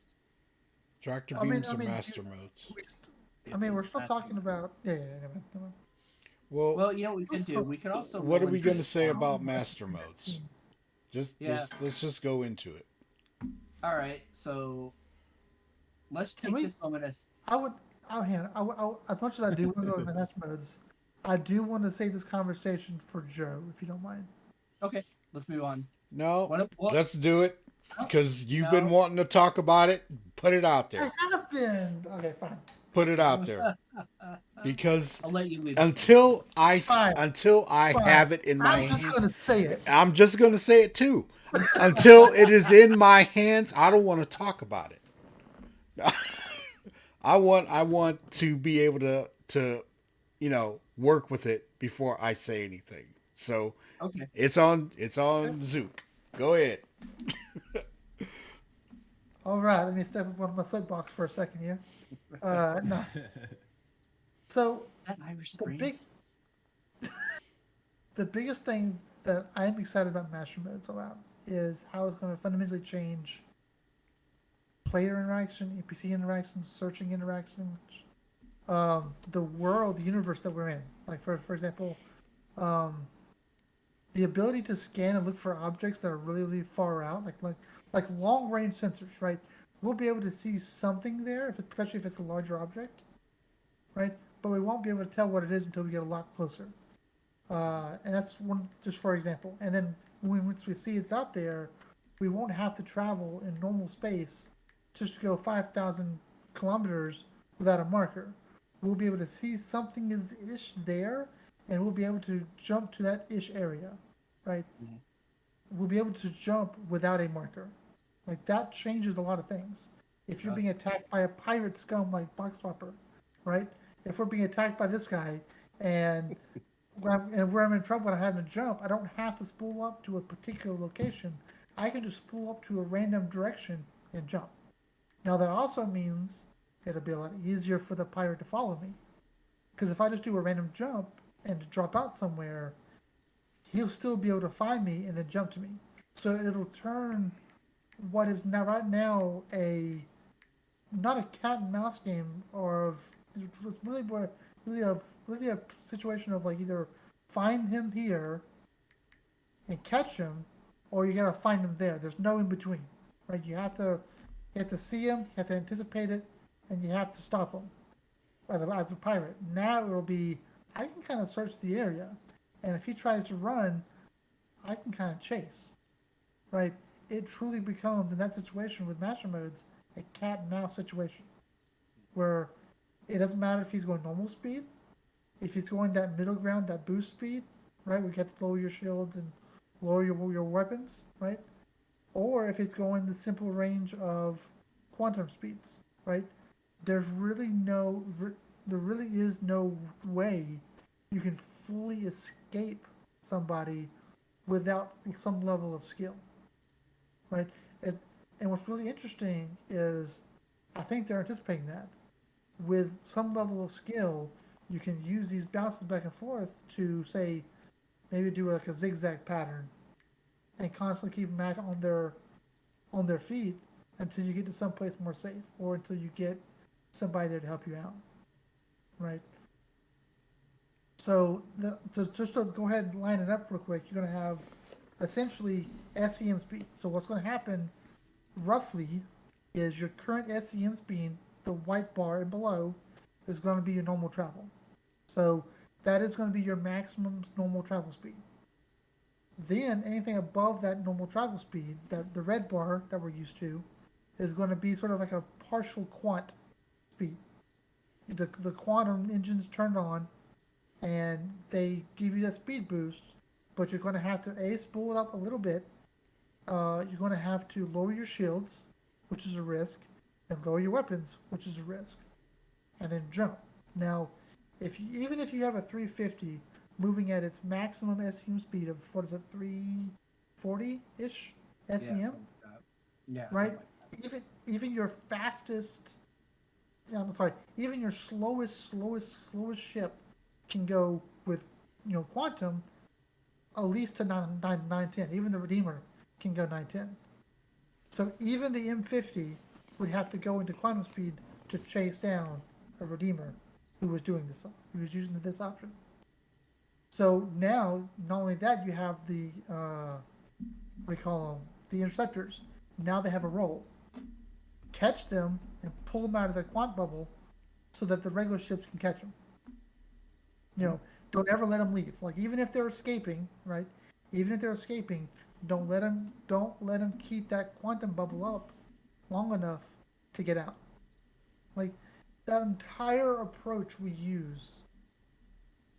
Tractor I mean, beams I and mean, master modes. I mean, we're It's still master talking mode. about. Yeah, never mind. Well, Well, you know what we could do? We could also what are roll we into going to say storm. about master modes? Yeah. Let's just go into it. All right. So let's Can take we? this moment. I would. As much as I do want to go with my master modes, I do want to save this conversation for Joe, if you don't mind. Okay, let's move on. No, What? let's do it because you've been No. wanting to talk about it. Put it out I there. have been. Okay, fine. Put it out there because I'll let you lead. until I Fine. have it in my I'm just hands, going to say it. I'm just going to say it too. Until it is in my hands, I don't want to talk about it. I want to be able to work with it before I say anything. So Okay. it's on Zook. Go ahead. All right, let me step up on my soapbox for a second here. No. So Is that Irish the Spring? the biggest thing that I'm excited about Master Modes about is how it's going to fundamentally change player interaction, NPC interactions, searching interactions, the world, the universe that we're in. Like for example, the ability to scan and look for objects that are really, really far out, like long range sensors, right? We'll be able to see something there, especially if it's a larger object, right? But we won't be able to tell what it is until we get a lot closer. And that's one, just for example. And then once we see it's out there, we won't have to travel in normal space just to go 5,000 kilometers without a marker. We'll be able to see something is ish there, and we'll be able to jump to that ish area, right? Mhm. We'll be able to jump without a marker. Like that changes a lot of things. If you're being attacked by a pirate scum like Boxwhopper, right? If we're being attacked by this guy and where I'm in trouble and I have to jump, I don't have to spool up to a particular location. I can just spool up to a random direction and jump. Now that also means it'll be a lot easier for the pirate to follow me. Because if I just do a random jump and drop out somewhere, he'll still be able to find me and then jump to me. So it'll turn what is now right now not a cat and mouse game, or it's really a situation of like either find him here and catch him, or you gotta find him there. There's no in between, right? You have to see him, you have to anticipate it, and you have to stop him as a pirate. Now it'll be I can kind of search the area, and if he tries to run, I can kind of chase, right? It truly becomes, in that situation with master modes, a cat and mouse situation where it doesn't matter if he's going normal speed, if he's going that middle ground, that boost speed, right? We get to lower your shields and lower your weapons, right? Or if it's going the simple range of quantum speeds, right? There really is no way you can fully escape somebody without some level of skill, right? And what's really interesting is I think they're anticipating that. With some level of skill, you can use these bounces back and forth to, say, maybe do like a zigzag pattern and constantly keep them on their feet until you get to someplace more safe, or until you get somebody there to help you out, right? So just to go ahead and line it up real quick, you're going to have essentially SEM speed. So what's going to happen roughly is your current SEM speed, the white bar and below, is going to be your normal travel. So that is going to be your maximum normal travel speed. Then anything above that normal travel speed, the red bar that we're used to, is going to be sort of like a partial quant speed. The quantum engine's turned on, and they give you that speed boost, but you're going to have to spool it up a little bit. You're going to have to lower your shields, which is a risk, and lower your weapons, which is a risk, and then jump. Now, even if you have a 350 moving at its maximum SEM speed of 340-ish, Yeah, SEM, something like that. Yeah, right? something like Even your fastest, I'm sorry, even your slowest ship can go with, quantum at least to 910. Even the Redeemer can go 910. So even the M50 would have to go into quantum speed to chase down a Redeemer who was doing this, who was using this option. So now, not only that, you have the what do you call them? The interceptors. Now they have a role. Catch them and pull them out of the quant bubble, so that the regular ships can catch them. You know, don't ever let them leave. Like even if they're escaping, right? Even if they're escaping, don't let them keep that quantum bubble up long enough to get out. Like that entire approach we use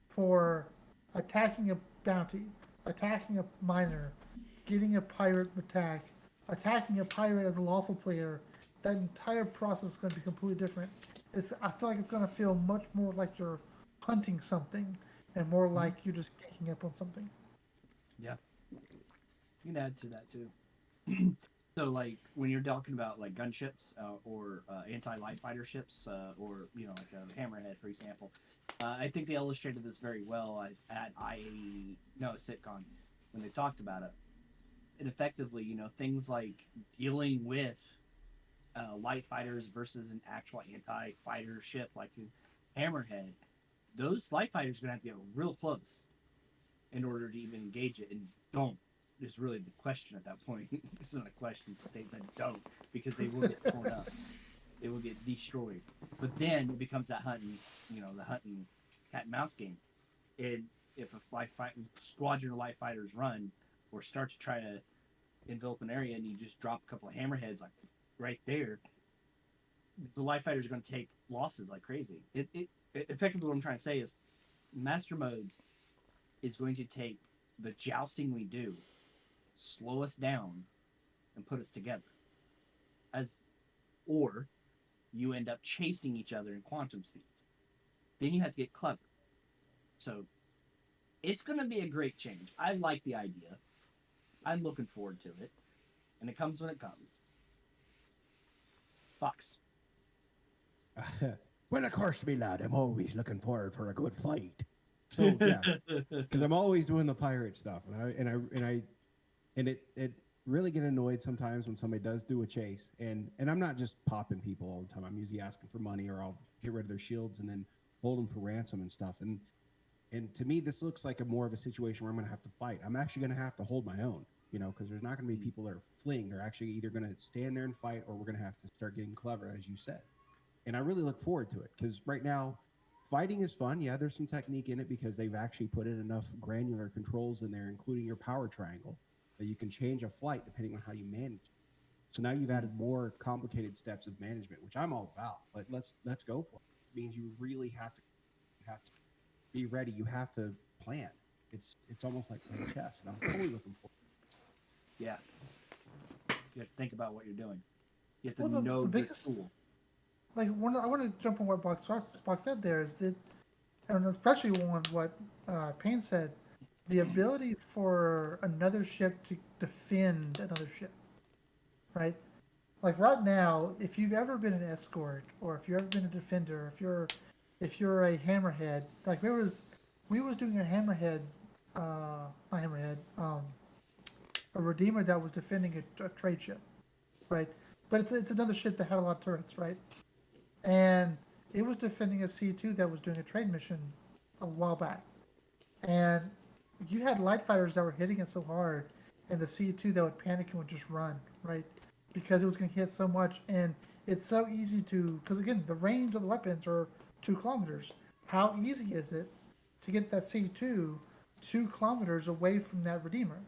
for attacking a bounty, attacking a miner, getting a pirate attack, attacking a pirate as a lawful player, that entire process is going to be completely different. I feel like it's going to feel much more like you're hunting something and more that. like you're just picking up on something. Yeah, you can add to that too. So, like when you're talking about like gunships or anti-light fighter ships, or like a Hammerhead, for example, I think they illustrated this very well at SitCon when they talked about it. And effectively, things like dealing with light fighters versus an actual anti-fighter ship like a Hammerhead. Those light fighters are gonna have to get real close in order to even engage it, and don't is really the question at that point. This isn't a question, it's a statement. Don't, because they will get torn up, they will get destroyed. But then it becomes that hunting, the hunting cat and mouse game. And if a squadron of light fighters run or start to try to envelop an area, and you just drop a couple of hammerheads like right there, the light fighters are going to take losses like crazy. It effectively, what I'm trying to say is master modes is going to take the jousting we do, slow us down, and put us together. As or you end up chasing each other in quantum speeds. Then you have to get clever. So it's going to be a great change. I like the idea. I'm looking forward to it, and it comes when it comes. Fox. Well, of course, me lad, I'm always looking forward for a good fight. So yeah, because I'm always doing the pirate stuff, and it really get annoyed sometimes when somebody does do a chase, and I'm not just popping people all the time. I'm usually asking for money, or I'll get rid of their shields and then hold them for ransom and stuff. And to me, this looks like a more of a situation where I'm going to have to fight. I'm actually going to have to hold my own, because there's not going to be people that are fleeing. They're actually either going to stand there and fight, or we're going to have to start getting clever, as you said. And I really look forward to it, because right now, fighting is fun. Yeah, there's some technique in it, because they've actually put in enough granular controls in there, including your power triangle, that you can change a flight depending on how you manage. So now you've added more complicated steps of management, which I'm all about. But let's go for it. It means you really have to be ready. You have to plan. It's almost like playing chess, and I'm totally looking forward. Yeah, you have to think about what you're doing. You have to Well, know the your biggest, tool. like, I want to jump on what Box said there is that, and especially on what Payne said, the ability for another ship to defend another ship, right? Like right now, if you've ever been an escort, or if you've ever been a defender, if you're a hammerhead, like we was doing a hammerhead, not hammerhead, a redeemer that was defending a trade ship, right? But it's another ship that had a lot of turrets, right? And it was defending a C2 that was doing a trade mission a while back, and you had light fighters that were hitting it so hard, and the C2 that would panic and would just run, right? Because it was going to hit so much, and it's so easy to, because again, the range of the weapons are 2 kilometers. How easy is it to get that C2 2 kilometers away from that Redeemer?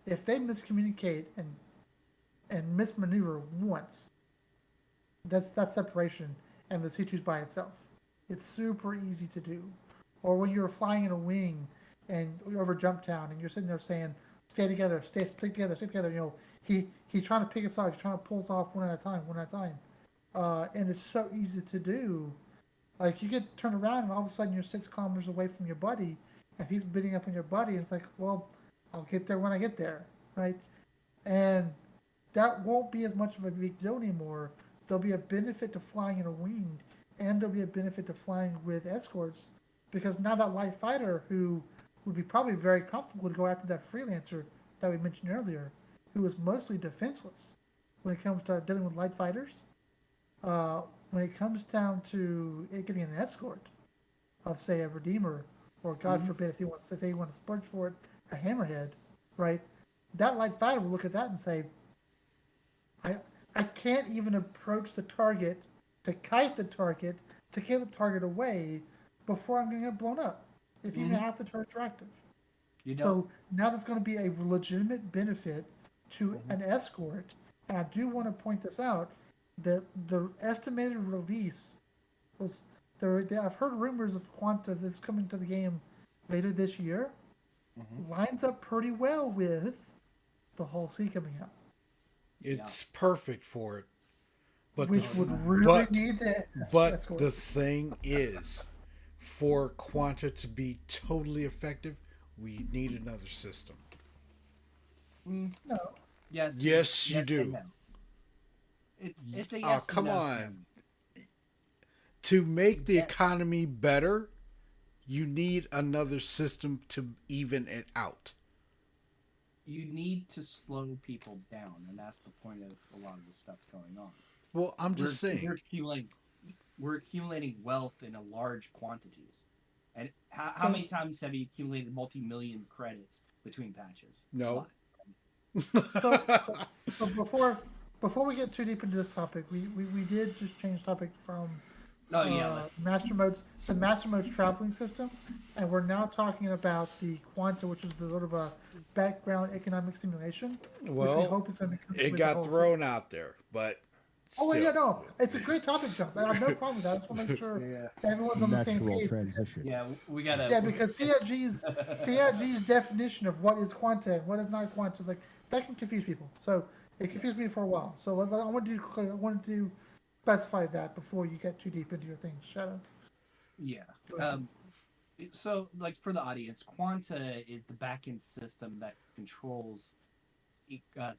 If they miscommunicate and mismaneuver once, that's separation, and the C2's by itself. It's super easy to do. Or when you're flying in a wing and you're over jump town and you're sitting there saying, "Stay together, stick together, stay together." He's trying to pick us off. He's trying to pull us off one at a time, one at a time. And it's so easy to do. Like you get turned around and all of a sudden you're 6 kilometers away from your buddy, and he's beating up on your buddy. And it's like, well, I'll get there when I get there, right? And that won't be as much of a big deal anymore. There'll be a benefit to flying in a winged, and there'll be a benefit to flying with escorts, because now that light fighter, who would be probably very comfortable to go after that freelancer that we mentioned earlier, who is mostly defenseless when it comes to dealing with light fighters, uh, when it comes down to it getting an escort of, say, a Redeemer, or God forbid, if they want to splurge for it, a Hammerhead, right? That light fighter will look at that and say, I I can't even approach the target to kite the target to get the target away before I'm going to get blown up, if even Mhm. half the turrets are active. You know. So now there's going to be a legitimate benefit to Mhm. an escort, and I do want to point this out that the estimated release was I've heard rumors of Quanta that's coming to the game later this year. Mhm. Lines up pretty well with the whole sea coming out, Yeah. It's perfect for it. But which Oh would yeah. really but need the but escort. the thing is, for Quanta to be totally effective, we need another system. Mm, No, yes. Yes, you Yes and do. no. It's a Oh, yes and come no for on. me. To make the Yes. economy better, you need another system to even it out. You need to slow people down, and that's the point of a lot of the stuff going on. Well, I'm just We're saying. we're accumulating we're accumulating wealth in a large quantities. And how so many times have you accumulated multi-million credits between patches? A No. lot. so so, so before we get too deep into this topic, we did just change topic from Oh yeah, let's. master modes traveling system, and we're now talking about the Quanta, which is the sort of a background economic simulation, which we Well, hope is going to be coming it with the got whole series. thrown out there, but Oh well, yeah, still. no, it's a great topic jump. I have no problem with that. I just want to make sure Yeah. everyone's on the same Natural page. transition. Yeah, we gotta. Yeah, because CIG's definition of what is quanta and what is not quanta is like that can confuse people. So it Yeah. confused me for a while. So I wanted to specify that before you get too deep into your thing. Shadow. Yeah. Go ahead. Um. So, like for the audience, Quanta is the backend system that controls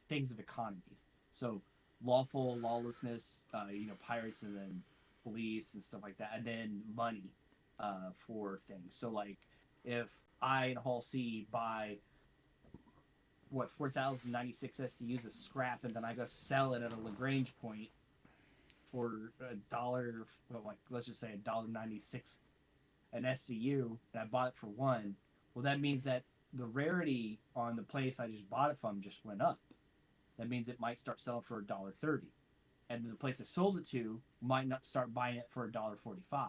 things of economies. So, lawful, lawlessness, pirates and then police and stuff like that, and then money for things. So, like if I and Hall C buy 4,096 SCUs of scrap, and then I go sell it at a Lagrange point for $1, well, like let's just say $1.96 an SCU, and I bought it for one. Well, that means that the rarity on the place I just bought it from just went up. That means it might start selling for $1.30, and the place I sold it to might not start buying it for $1.45.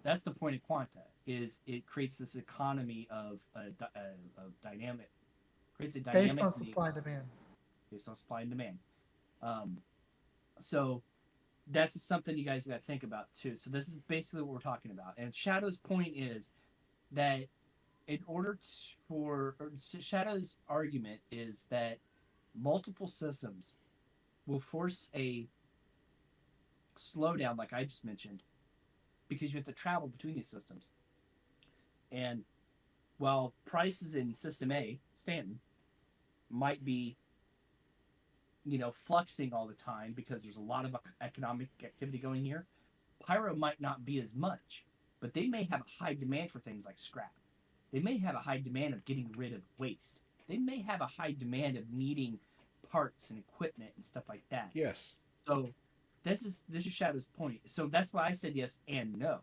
That's the point of Quanta. Is it creates this economy of dynamic, creates a Based dynamic on supply and demand. based on supply and demand. Um, so that's something you guys got to think about too. So this is basically what we're talking about. And Shadow's point is that in order Shadow's argument is that multiple systems will force a slowdown, like I just mentioned, because you have to travel between these systems. And while prices in System A, Stanton, might be fluxing all the time because there's a lot of economic activity going here. Pyro might not be as much, but they may have a high demand for things like scrap. They may have a high demand of getting rid of waste. They may have a high demand of needing parts and equipment and stuff like that. Yes. So this is Shadow's point. So that's why I said yes and no.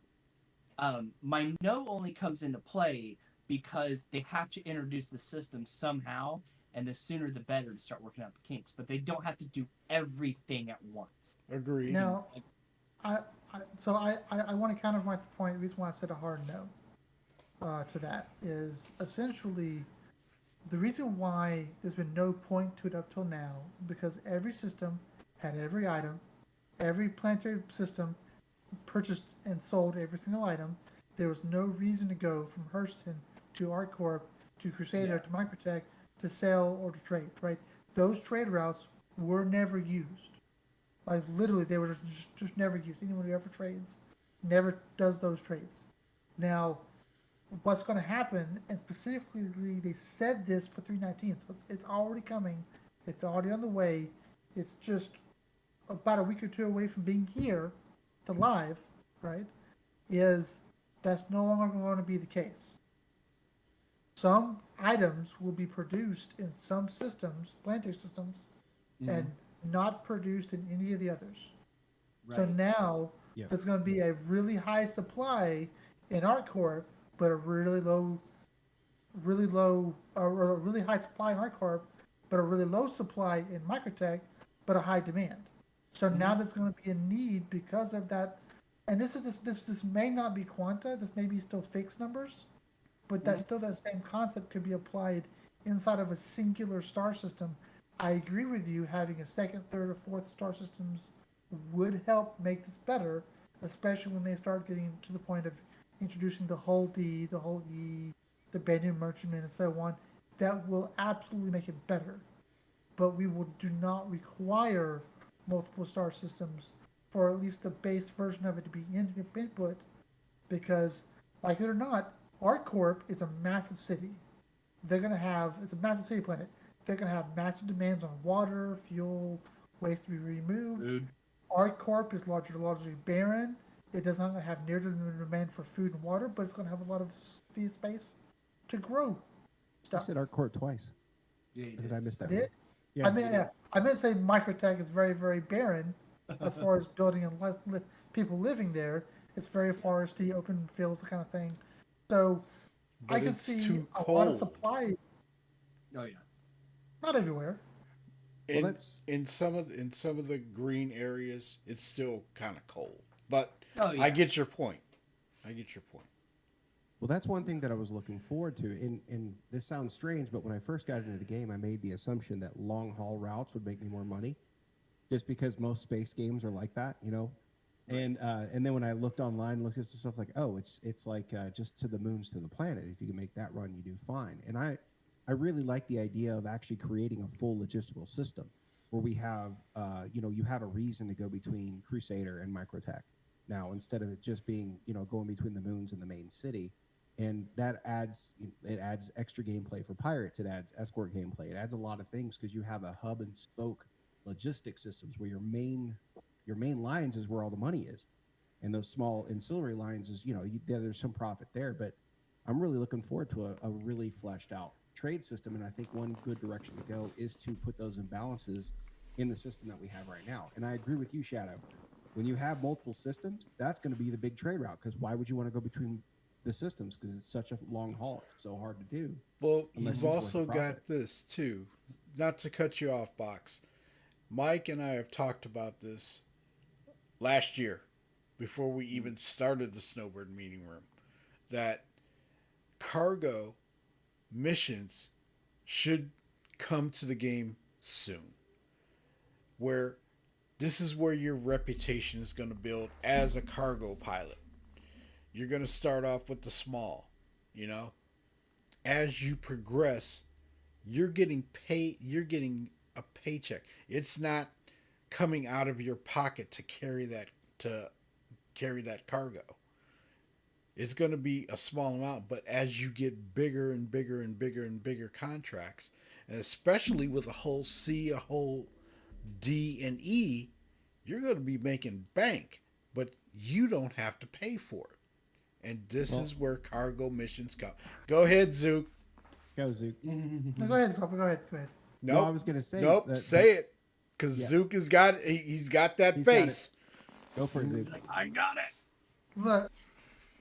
My no only comes into play because they have to introduce the system somehow, and the sooner the better to start working out the kinks. But they don't have to do everything at once. They Agreed. can, Now, I want to counterpoint the point. The reason why I said a hard no to that is essentially the reason why there's been no point to it up till now, because every system had every item, every planetary system purchased and sold every single item. There was no reason to go from Hurston to ArtCorp to Crusader yeah, to Microtech to sell or to trade, right? Those trade routes were never used. Like literally, they were just never used. Anyone who ever trades never does those trades. Now, what's going to happen, and specifically they said this for 319, so it's already coming It's already on the way. It's just about a week or two away from being here to live, right? Is that's no longer going to be the case. Some items will be produced in some systems, planetary systems, and not produced in any of the others. So Right. now Yep. there's going to be a really high supply in ArtCorp, but a or a really high supply in ArtCorp, but a really low supply in Microtech, but a high demand. So now there's going to be a need because of that. And this may not be quanta. This may be still fixed numbers, but that still that same concept could be applied inside of a singular star system. I agree with you. Having a second, third, or fourth star systems would help make this better, especially when they start getting to the point of introducing the whole D, the whole E, the Banyan Merchantman, and so on. That will absolutely make it better. But we will do not require multiple star systems for at least the base version of it to be input, because, like it or not, ArtCorp is a massive city. It's a massive city planet. They're going to have massive demands on water, fuel, waste to be removed. Food. ArtCorp is largely barren. It does not have near the demand for food and water, but it's going to have a lot of space to grow You stuff. said ArtCorp twice. Yeah, you Or did did. I miss that Did? one? Yeah. I meant to say Microtech is very, very barren as far as building and people living there. It's very foresty, open fields, that kind of thing. So But I can it's see too a lot of cold. supply, Oh yeah. not everywhere. Well, In that's some of the green areas, it's still kind of cold. But Oh yeah. I get your point. Well, that's one thing that I was looking forward to. And this sounds strange, but when I first got into the game, I made the assumption that long haul routes would make me more money, just because most space games are like that, you know. And then when I looked online, looked at some stuff like, oh, it's like just to the moons to the planet. If you can make that run, you do fine. And I really like the idea of actually creating a full logistical system where we have, you have a reason to go between Crusader and Microtech now, instead of it just being, going between the moons and the main city. And that adds extra gameplay for pirates. It adds escort gameplay. It adds a lot of things because you have a hub and spoke logistic systems where your main lines is where all the money is, and those small ancillary lines is there's some profit there. But I'm really looking forward to a really fleshed out trade system, and I think one good direction to go is to put those imbalances in the system that we have right now. And I agree with you, Shadow. When you have multiple systems, that's going to be the big trade route, because why would you want to go between the systems? Because it's such a long haul. It's so hard to do. Well, Unless you've it's worth also the profit. got this too. Not to cut you off, Box. Mike and I have talked about this last year before we even started the Snowbird meeting room, that cargo missions should come to the game soon, where this is where your reputation is going to build as a cargo pilot. You're going to start off with the small, you know. As you progress, you're getting a paycheck. It's not coming out of your pocket to carry that cargo. It's going to be a small amount, but as you get bigger and bigger and bigger and bigger contracts, and especially with a whole C, a whole D and E, you're going to be making bank, but you don't have to pay for it. And this is where cargo missions come. Go ahead, Zook. Go, Zook. No, go ahead, Scott. Go ahead. Nope. No, I was going to say. Nope. Say it, because Zook has got he's got that He's got face. Go for it, He's Zook. like, I got it. Look,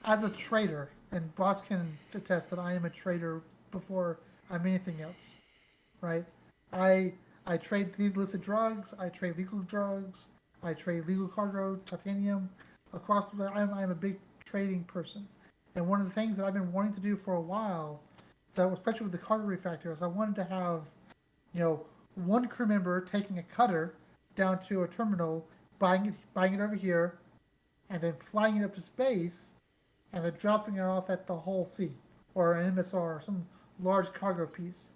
as a trader, and Boss can attest that I am a trader before I'm anything else, right? I trade illicit drugs. I trade legal drugs. I trade legal cargo, titanium, across. I'm a big trading person, and one of the things that I've been wanting to do for a while, that especially with the cargo refactor, is I wanted to have, one crew member taking a cutter down to a terminal, buying it over here, and then flying it up to space, and then dropping it off at the Hull Sea or an MSR or some large cargo piece.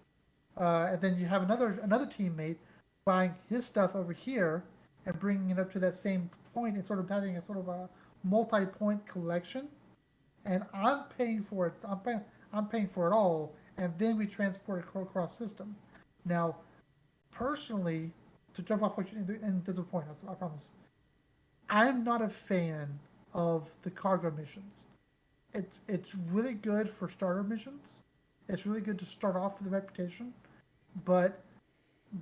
And then you have another teammate buying his stuff over here and bringing it up to that same point and sort of having a sort of a multi-point collection. And I'm paying for it. I'm paying for it all, and then we transport it across system. Now, personally, to jump off what you and there's a point, I promise. I'm not a fan of the cargo missions. It's really good for starter missions. It's really good to start off with a reputation, but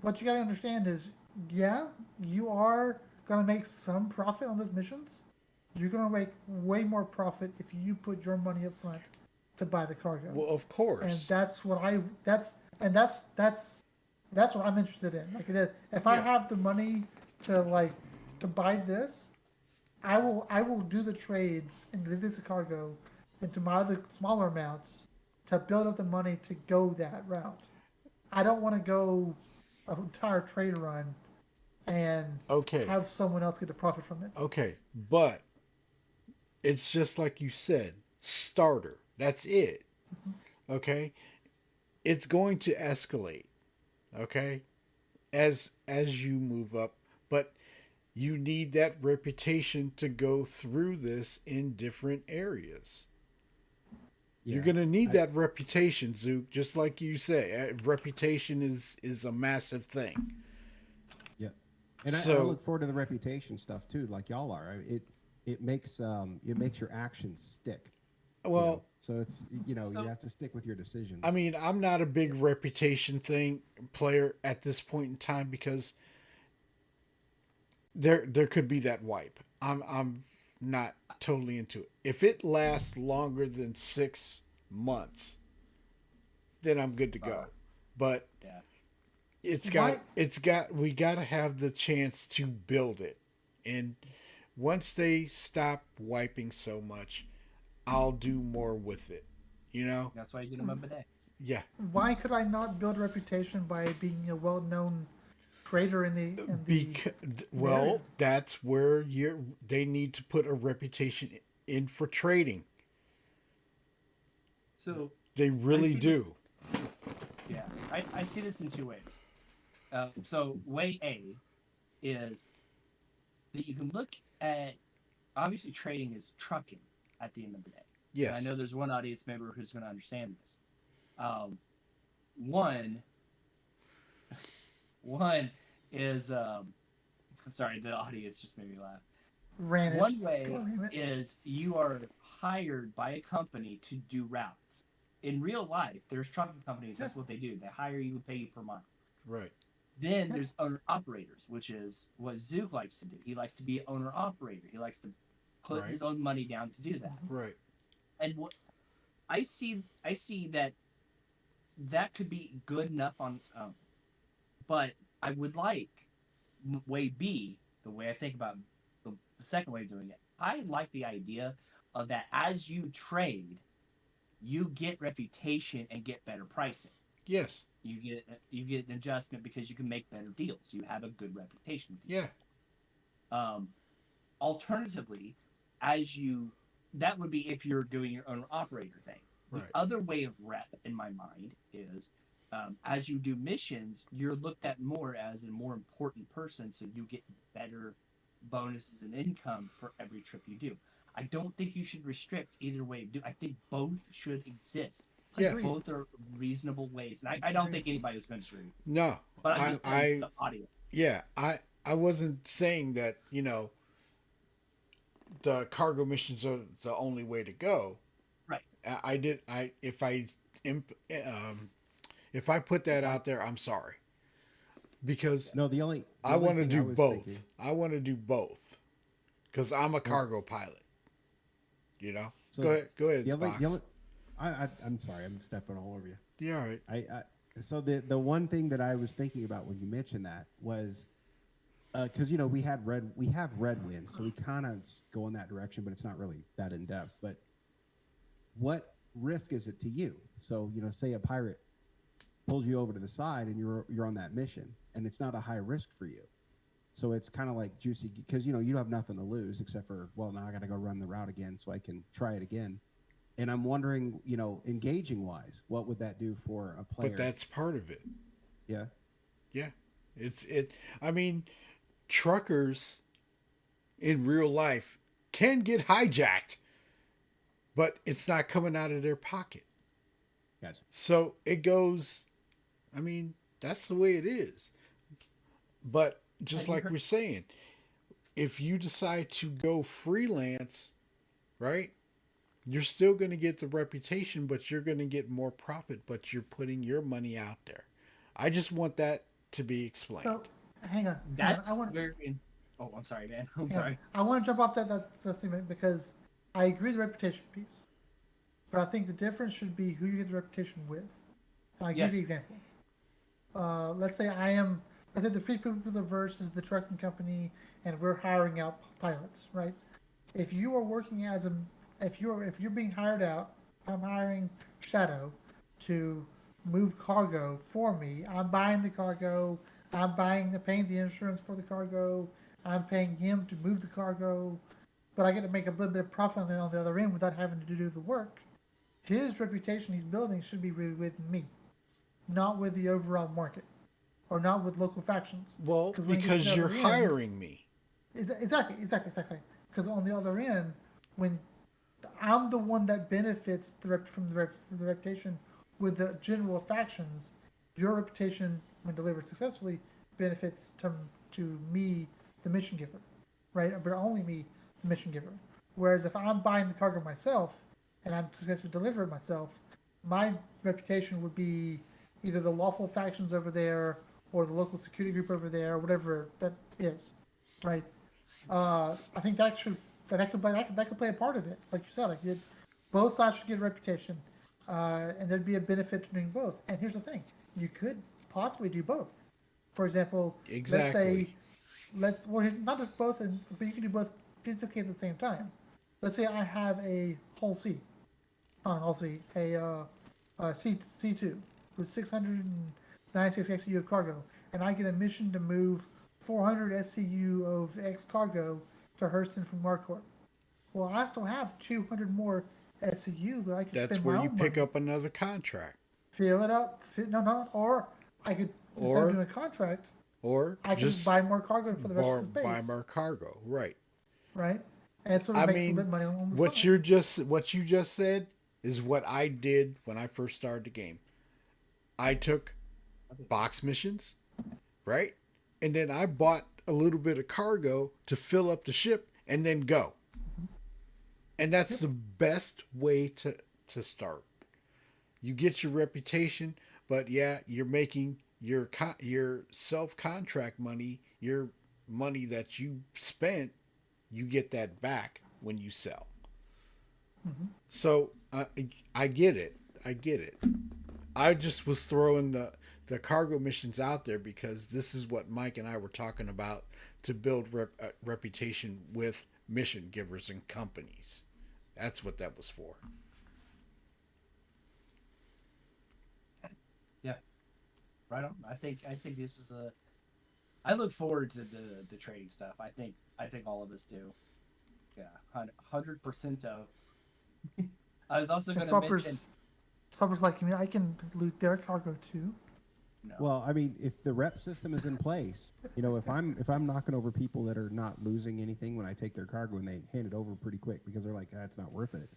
what you got to understand is, yeah, you are gonna make some profit on those missions. You're gonna make way more profit if you put your money up front to buy the cargo, Well, of and course. that's what I'm interested in. Like if I Yeah. have the money to buy this, I will do the trades and do this cargo into my other smaller amounts to build up the money to go that route. I don't want to go an entire trade run and Okay. have someone else get a profit from it. Okay. But it's just like you said, starter. That's it. Okay? It's going to escalate, okay? As you move up, but you need that reputation to go through this in different areas. You're Yeah. going to need I, that reputation, Zook, just like you say. Reputation is a massive thing. yeah. And I So, look forward to the reputation stuff too, like y'all are. It makes your actions stick. well, So it's you So have to stick with your decisions. I mean, I'm not a big reputation thing player at this point in time because there could be that wipe. I'm not totally into it. If it lasts longer than 6 months, then I'm good to go. But yeah. My we got to have the chance to build it. And once they stop wiping so much, I'll do more with it. You know? That's why you get them a bidet. Yeah. why could I not build a reputation by being a well-known trader Because in the area? well, that's where they need to put a reputation in for trading. So They I really see this. do. Yeah, I see this in two ways. So way A is that you can look at, obviously trading is trucking at the end of the day. And I Yes. know there's one audience member who's going to understand this. Um, one one is sorry, the audience just made me laugh. Ranish. One Go way on, Raymond. is you are hired by a company to do routes. In real life, there's trucking companies. That's what they do. They hire you and pay you per mile. Right. Then there's owner operators, which is what Zook likes to do. He likes to be an owner operator. He likes to put Right. his own money down to do that. Right. And what I see that could be good enough on its own. But I would like way B, the way I think about the second way of doing it. I like the idea of that as you trade, you get reputation and get better pricing. Yes. You get an adjustment because you can make better deals. You have a good reputation. Yeah. Um, Alternatively, as you that would be if you're doing your own operator thing. The Right. other way of rep in my mind is as you do missions, you're looked at more as a more important person, so you get better bonuses and income for every trip you do. I don't think you should restrict either way of do. I think both should exist. Yes. Both are reasonable ways, and I don't think anybody was going to disagree. No. But I'm just telling the audience. Yeah. I wasn't saying that the cargo missions are the only way to go. Right. I did. If I put that out there, I'm sorry because No, the I only want to thing do was both. thinking- I want to do both because I'm a cargo pilot. You know. So Go ahead. the only, Fox. the only, I'm sorry, I'm stepping all over you. Yeah. All right. So the one thing that I was thinking about when you mentioned that was because we have red winds, so we kind of go in that direction, but it's not really that in depth. But what risk is it to you? So say a pirate pulls you over to the side and you're on that mission, and it's not a high risk for you. So it's kind of like juicy because you have nothing to lose except for, well, now I got to go run the route again so I can try it again. And I'm wondering, engaging wise, what would that do for a player? But that's part of it. Yeah. Yeah. I mean, truckers in real life can get hijacked, but it's not coming out of their pocket. Gotcha. So it goes, I mean, that's the way it is. But just Have you like heard? we're saying, if you decide to go freelance, right? You're still going to get the reputation, but you're going to get more profit, but you're putting your money out there. I just want that to be explained. So, hang on, hang on. I That's want, where. Oh, I'm sorry, man. I'm hang on. sorry. I want to jump off that statement because I agree with the reputation piece, but I think the difference should be who you get the reputation with. And I'll give Yes. you an example. Let's say let's say the Free People versus the trucking company, and we're hiring out pilots, right? If you are working as a, if you're being hired out, if I'm hiring Shadow to move cargo for me. I'm buying the cargo. Paying the insurance for the cargo. I'm paying him to move the cargo, but I get to make a little bit of profit on the other end without having to do the work. His reputation he's building should be really with me, not with the overall market, or not with local factions. Well, Because when he gets to the because you're other end, hiring me. exactly. Because on the other end, when I'm the one that benefits from the reputation with the general factions, your reputation, when delivered successfully, benefits to me, the mission giver, right? But only me, the mission giver. Whereas if I'm buying the cargo myself and I'm successfully deliver it myself, my reputation would be either the lawful factions over there or the local security group over there, whatever that is, right? I think that could play a part of it. Like you said, both sides should get a reputation, and there'd be a benefit to doing both. And here's the thing: you could possibly do both. For example, let's say, Exactly. not just both, but you can do both physically at the same time. Let's say I have a whole C, not a whole C, a C2 with 696 XCU of cargo, and I get a mission to move 400 SCU of X cargo to Hurston from Marquardt. Well, I still have 200 more SCU that I could That's spend where my you own pick money, up another contract. fill it up, or I could, instead of Or doing a contract, or I can just just buy more cargo for the rest of the buy space, more cargo. Right. right? And sort of I make a little bit mean, of money on the what side. you just said is what I did when I first started the game. I took box missions, right? And then I bought a little bit of cargo to fill up the ship and then go. And that's Yep. the best way to start. You get your reputation, but yeah, you're making your self contract money, your money that you spent, you get that back when you sell. Mm-hmm. So I get it. I get it. I just was throwing the cargo missions out there because this is what Mike and I were talking about to build reputation with mission givers and companies. That's what that was for. Yeah, right on. I think this is a. I look forward to the trading stuff. I think all of us do. Yeah, 100% of. I was also And going to mention. Swappers like, you mean I can loot their cargo too? No. Well, I mean, if the rep system is in place, if I'm knocking over people that are not losing anything when I take their cargo and they hand it over pretty quick because they're like, it's not worth it.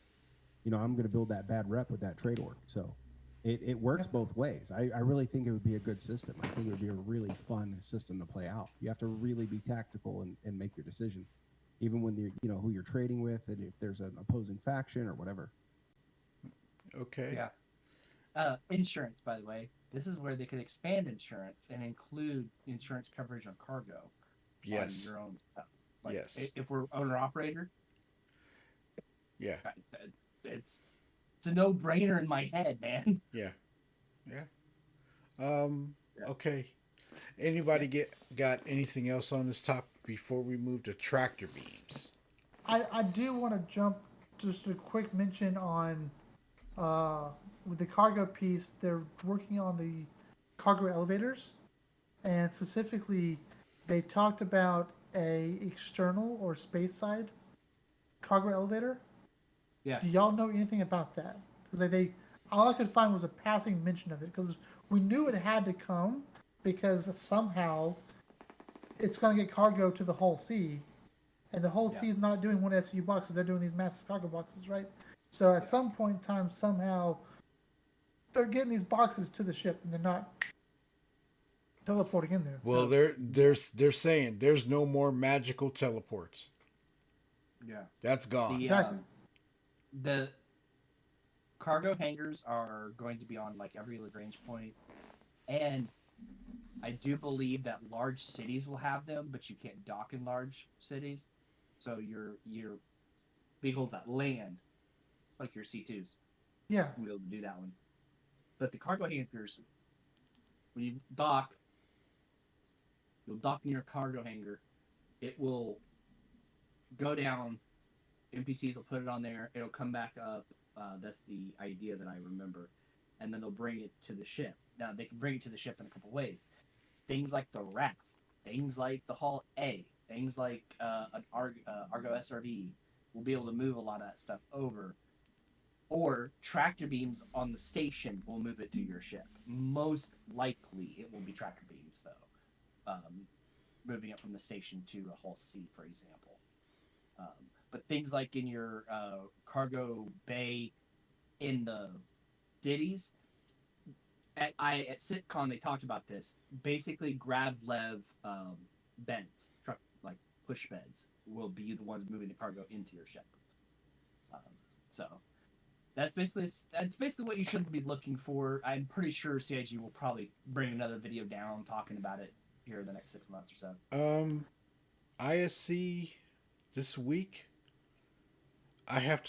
I'm going to build that bad rep with that trade org. So it works both ways. I really think it would be a good system. I think it would be a really fun system to play out. You have to really be tactical and make your decision, even when who you're trading with and if there's an opposing faction or whatever. Okay. Yeah. Insurance, by the way. This is where they could expand insurance and include insurance coverage on cargo. Yes. On your own stuff. Like, Yes. If we're owner operator, Yeah. it's a no brainer in my head, man. Yeah. Yeah. Yeah. Okay. Anybody got anything else on this topic before we move to tractor beams? I do want to jump just a quick mention on with the cargo piece. They're working on the cargo elevators, and specifically, they talked about a external or space side cargo elevator. Yeah. Do y'all know anything about that? Because they all I could find was a passing mention of it. Because we knew it had to come because somehow it's going to get cargo to the whole sea, and the whole sea is not doing one SU boxes. They're doing these massive cargo boxes, right? So at some point in time, somehow they're getting these boxes to the ship, and they're not teleporting in there. Well, they're saying there's no more magical teleports. Yeah. That's gone. The Exactly. the cargo hangars are going to be on like every Lagrange point, and I do believe that large cities will have them, but you can't dock in large cities. So your vehicles that land, like your C2s, Yeah. will be able to do that one. But the cargo hangars, when you dock, you'll dock near a cargo hangar. It will go down. NPCs will put it on there. It'll come back up. That's the idea that I remember, and then they'll bring it to the ship. Now they can bring it to the ship in a couple ways. Things like the raft, things like the Hull A, things like an Argo SRV will be able to move a lot of that stuff over. Or tractor beams on the station will move it to your ship. Most likely, it will be tractor beams, though, moving it from the station to a Hull C, for example. But things like in your cargo bay in the cities, at SitCon they talked about this. Basically, grav-lev beds, truck like push beds, will be the ones moving the cargo into your ship. So that's basically what you should be looking for. I'm pretty sure CIG will probably bring another video down talking about it here in the next 6 months or so. ISC this week. I have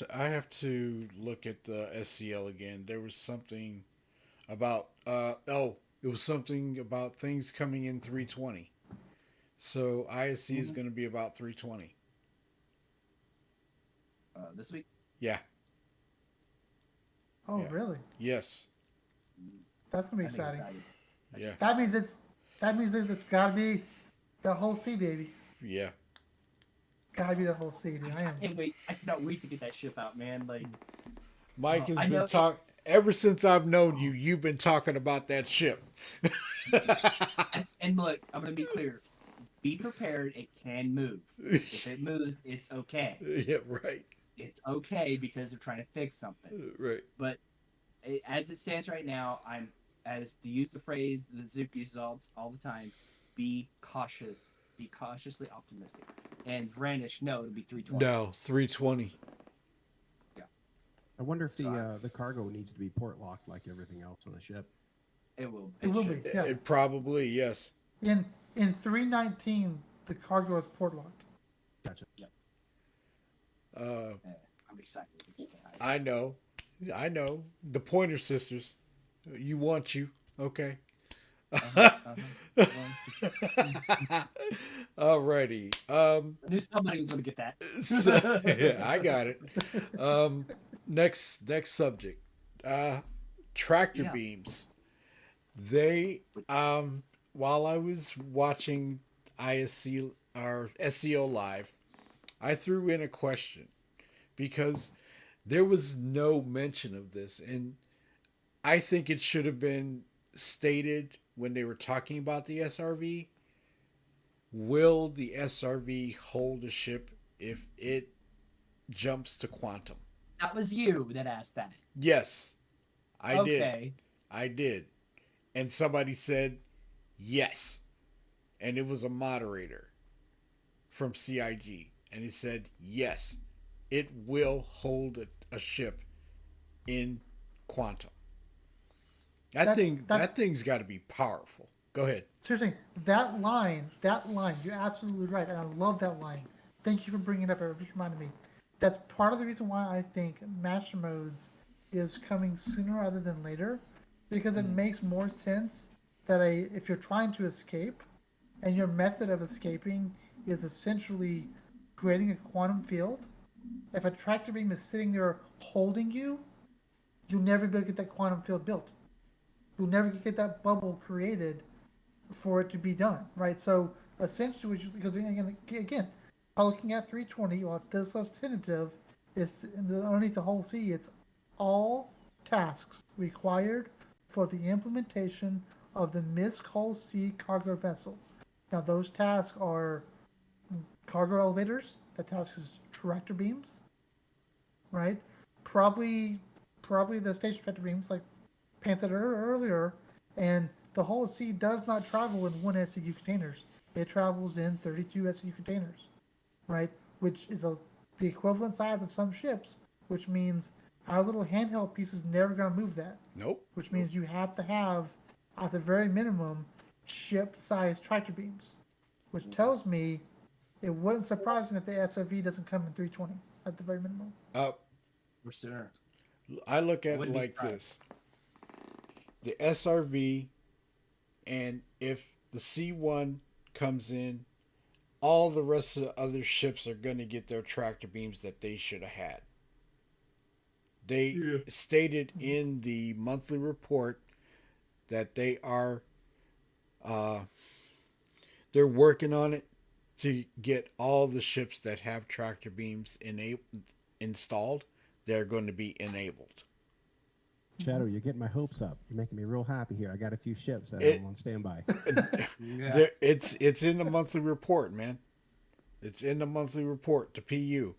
to look at the SCL again. There was something about it was something about things coming in 320. So ISC is going to be about 320. This week. Yeah. Oh, Yeah. really? Yes. That's gonna be I'm exciting. excited. Yeah. That means it's gotta be the whole C, baby. Yeah. Gotta be the whole C, dude. I cannot wait to get that ship out, man. Like, Mike has I been know talking ever since I've known you. You've been talking about that ship. and look, I'm gonna be clear. Be prepared. It can move. If it moves, it's okay. Yeah. Right. It's okay because they're trying to fix something. Right. But as it stands right now, as to use the phrase that Zook uses all the time, be cautious. Be cautiously optimistic. And Brandish, no, it'll be 320. No, 320. Yeah. I wonder if So, the cargo needs to be port locked like everything else on the ship. It will. It will should. be. Yeah. It probably, yes. In 319, the cargo is port locked. Gotcha. I'm excited. I know. The Pointer Sisters. You want you. Okay. Alrighty. I knew somebody was going to get that. So, yeah, I got it. Next subject. Tractor beams. They while I was watching ISC or SEO live, I threw in a question because there was no mention of this, and I think it should have been stated when they were talking about the SRV. Will the SRV hold a ship if it jumps to quantum? That was you that asked that. Yes, I did. Okay. I did. And somebody said yes. And it was a moderator from CIG. And he said, yes, it will hold a ship in quantum. That thing's got to be powerful. Go ahead. Seriously, that line, you're absolutely right, and I love that line. Thank you for bringing it up. It just reminded me. That's part of the reason why I think Master Modes is coming sooner rather than later, because it makes more sense that if you're trying to escape, and your method of escaping is essentially creating a quantum field, if a tractor beam is sitting there holding you, you'll never be able to get that quantum field built. You'll never get that bubble created for it to be done, right? So essentially, because again, by looking at 320, while it's this less tentative, it's underneath the whole C, it's all tasks required for the implementation of the MISC Hull C cargo vessel. Now, those tasks are cargo elevators. That task is tractor beams, right? Probably the station tractor beams, like painted earlier, and the Hull C does not travel in one SCU containers. It travels in 32 SCU containers, right? Which is the equivalent size of some ships, which means our little handheld piece is never going to move that. Nope. Which means you have to have, at the very minimum, ship-sized tractor beams, which tells me it wouldn't surprise me that the SRV doesn't come in 320 at the very minimum. Or sooner. I look at it Wouldn't be like surprised. this: the SRV, and if the C1 comes in, all the rest of the other ships are going to get their tractor beams that they should have had. They stated in the monthly report that they're working on it to get all the ships that have tractor beams installed. They're going to be enabled. Shadow, you're getting my hopes up. You're making me real happy here. I got a few ships that I'm on standby. Yeah. It's in the monthly report, man. It's in the monthly report to PU.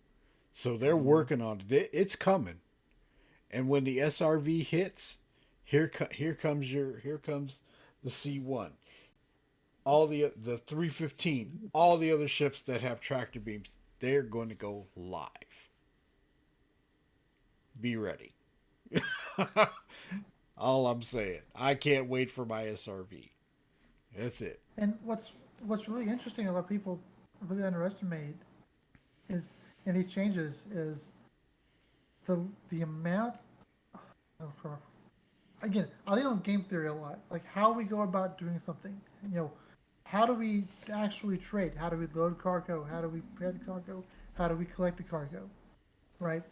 So they're working on it. It's coming. And when the SRV hits, here comes the C1. All the 315, all the other ships that have tractor beams, they're going to go live. Be ready. All I'm saying. I can't wait for my SRV. That's it. And what's really interesting, a lot of people really underestimate, is in these changes is the amount. Again, I lean on game theory a lot, like how we go about doing something. How do we actually trade? How do we load cargo? How do we prepare the cargo? How do we collect the cargo? Right?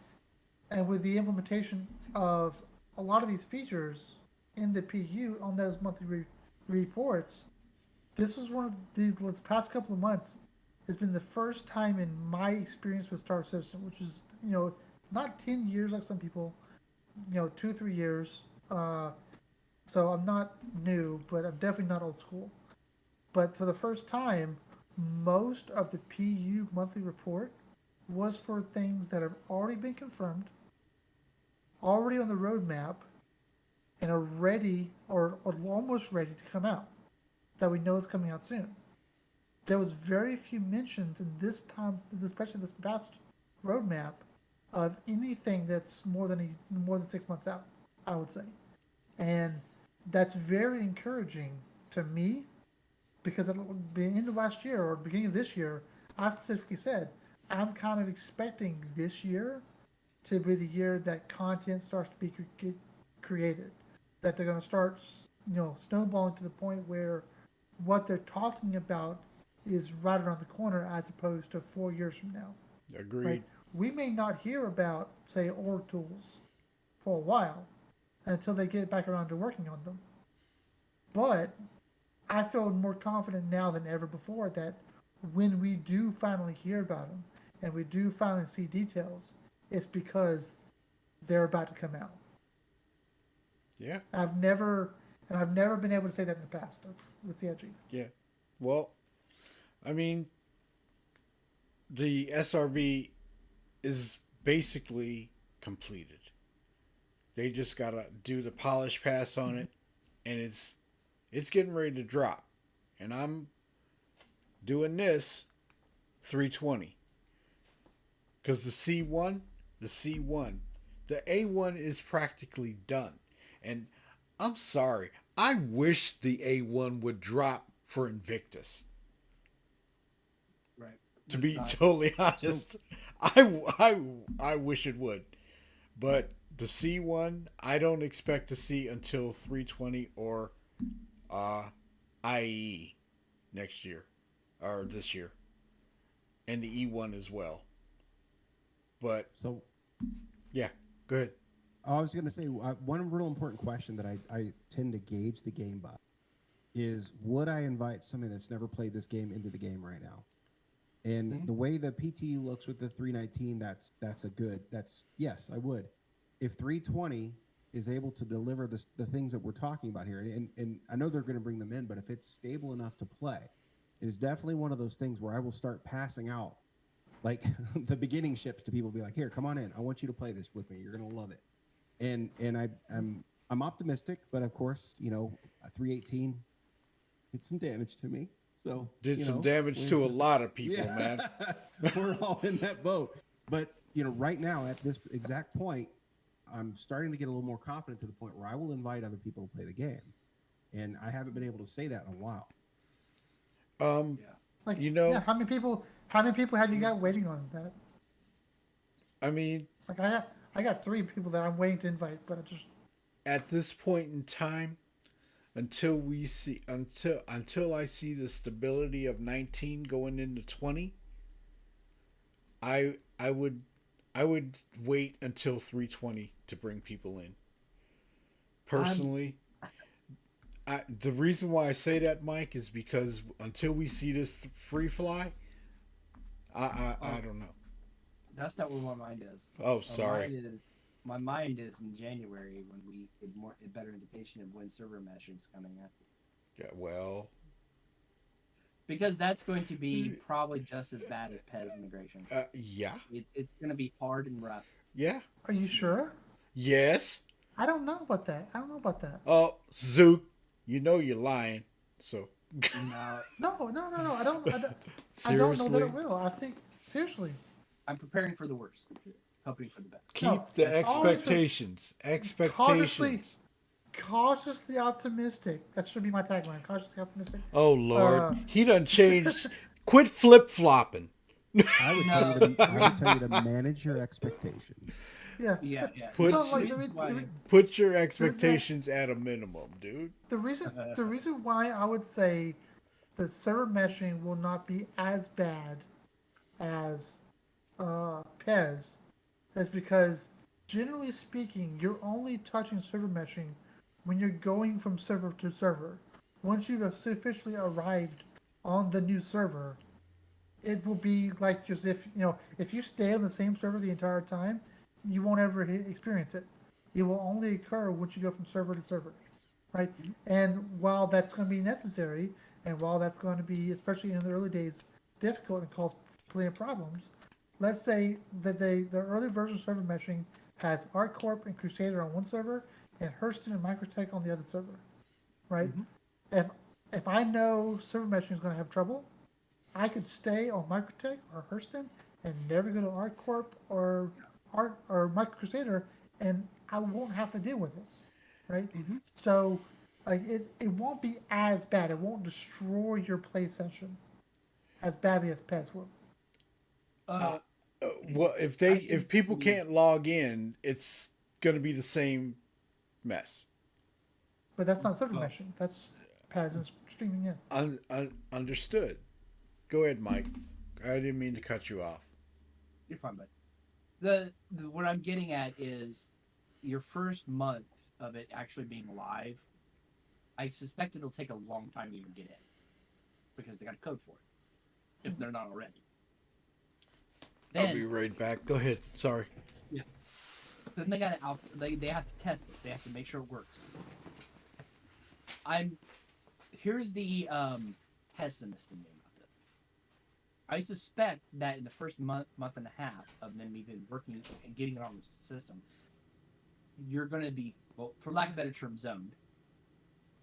And with the implementation of a lot of these features in the PU on those monthly reports, this was one of the past couple of months has been the first time in my experience with Star Citizen, which is, not 10 years like some people, 2-3 years. So I'm not new, but I'm definitely not old school. But for the first time, most of the PU monthly report was for things that have already been confirmed, already on the roadmap, and are ready or almost ready to come out, that we know is coming out soon. There was very few mentions in this time, especially this past roadmap, of anything that's more than 6 months out, I would say. And that's very encouraging to me, because at the end of last year or beginning of this year, I specifically said, I'm kind of expecting this year to be the year that content starts to be created. That they're going to start, snowballing to the point where what they're talking about is right around the corner as opposed to 4 years from now. Agreed. Right? We may not hear about, say, org tools for a while until they get back around to working on them. But I feel more confident now than ever before that when we do finally hear about them and we do finally see details, it's because they're about to come out. Yeah. I've never been able to say that in the past with CIG. Yeah. Well, I mean, the SRV is basically completed. They just gotta do the polish pass on it, and it's getting ready to drop. And I'm doing this 320 because the A1 is practically done. And I'm sorry, I wish the A1 would drop for Invictus. Right. To be totally honest, I wish it would, but the C1 I don't expect to see until 320 or IE next year or this year, and the E1 as well. But So, yeah, go ahead. I was going to say one real important question that I tend to gauge the game by is, would I invite somebody that's never played this game into the game right now? And the way the PTU looks with the 319, yes, I would. If 320 is able to deliver the things that we're talking about here, and I know they're going to bring them in, but if it's stable enough to play, it is definitely one of those things where I will start passing out like the beginning ships to people, be like, here, come on in. I want you to play this with me. You're going to love it. And I'm I'm optimistic, but of course, a 318 did some damage to me. So Did some damage to a lot of people, yeah, man. we're all in that boat. But right now at this exact point, I'm starting to get a little more confident to the point where I will invite other people to play the game, and I haven't been able to say that in a while. Um, Yeah. Like, you know, yeah, how many people have you got waiting on that? I mean, Like, I got 3 people that I'm waiting to invite, but I just, at this point in time, until I see the stability of 19 going into 20, I would wait until 320 to bring people in. I'm Personally, the reason why I say that, Mike, is because until we see this free fly, I oh, don't know. that's not where my mind is. Oh, My sorry. mind is my mind is in January when we get a better indication of when server meshing is coming up. Yeah, well, Because that's going to be probably just as bad as Pez integration. yeah, It's going to be hard and rough. yeah, are you sure? yes. I don't know about that. I don't know about that. Oh, Zook, you know you're lying. So No, No, no, no, no. I don't know that it seriously, will. I think seriously. I'm preparing for the worst, hoping for the best. keep No, the That's always expectations. cautiously, Expectations. cautiously optimistic. That should be my tagline. Cautiously optimistic. Oh Lord, Uh, he done changed. Quit flip flopping. I would tell you No, to manage your expectations. yeah. yeah. Put No, The like reason why, put your expectations at a minimum, dude. the reason why I would say the server meshing will not be as bad as Pez is because generally speaking, you're only touching server meshing when you're going from server to server. Once you have sufficiently arrived on the new server, it will be like as if if you stay on the same server the entire time, you won't ever experience it. It will only occur once you go from server to server, right? And while that's going to be necessary, and while that's going to be, especially in the early days, difficult and cause plenty of problems, let's say that the early version of server meshing has ArcCorp and Crusader on one server, and Hurston and Microtech on the other server, right? Mhm. If if I know server meshing is going to have trouble, I could stay on Microtech or Hurston and never go to ArcCorp or Micro Crusader, and I won't have to deal with it, right? Mhm. So, like it won't be as bad. It won't destroy your play session as badly as PES will. uh, Uh, well, I can if people see. can't log in, it's gonna be the same mess. But that's not server Well, meshing. That's PES and streaming in. Understood. Go ahead, Mike. I didn't mean to cut you off. you're fine, but the what I'm getting at is your first month of it actually being live. I suspect it'll take a long time to even get in because they got a code for it if they're not already. I'll be Then, right back. Go ahead. Sorry. yeah, then they got to alpha. They have to test it. They have to make sure it works. I'm here's the pessimist in me about this. I suspect that in the first month and a half of them even working and getting it on the system, you're going to be, well, for lack of a better term, zoned.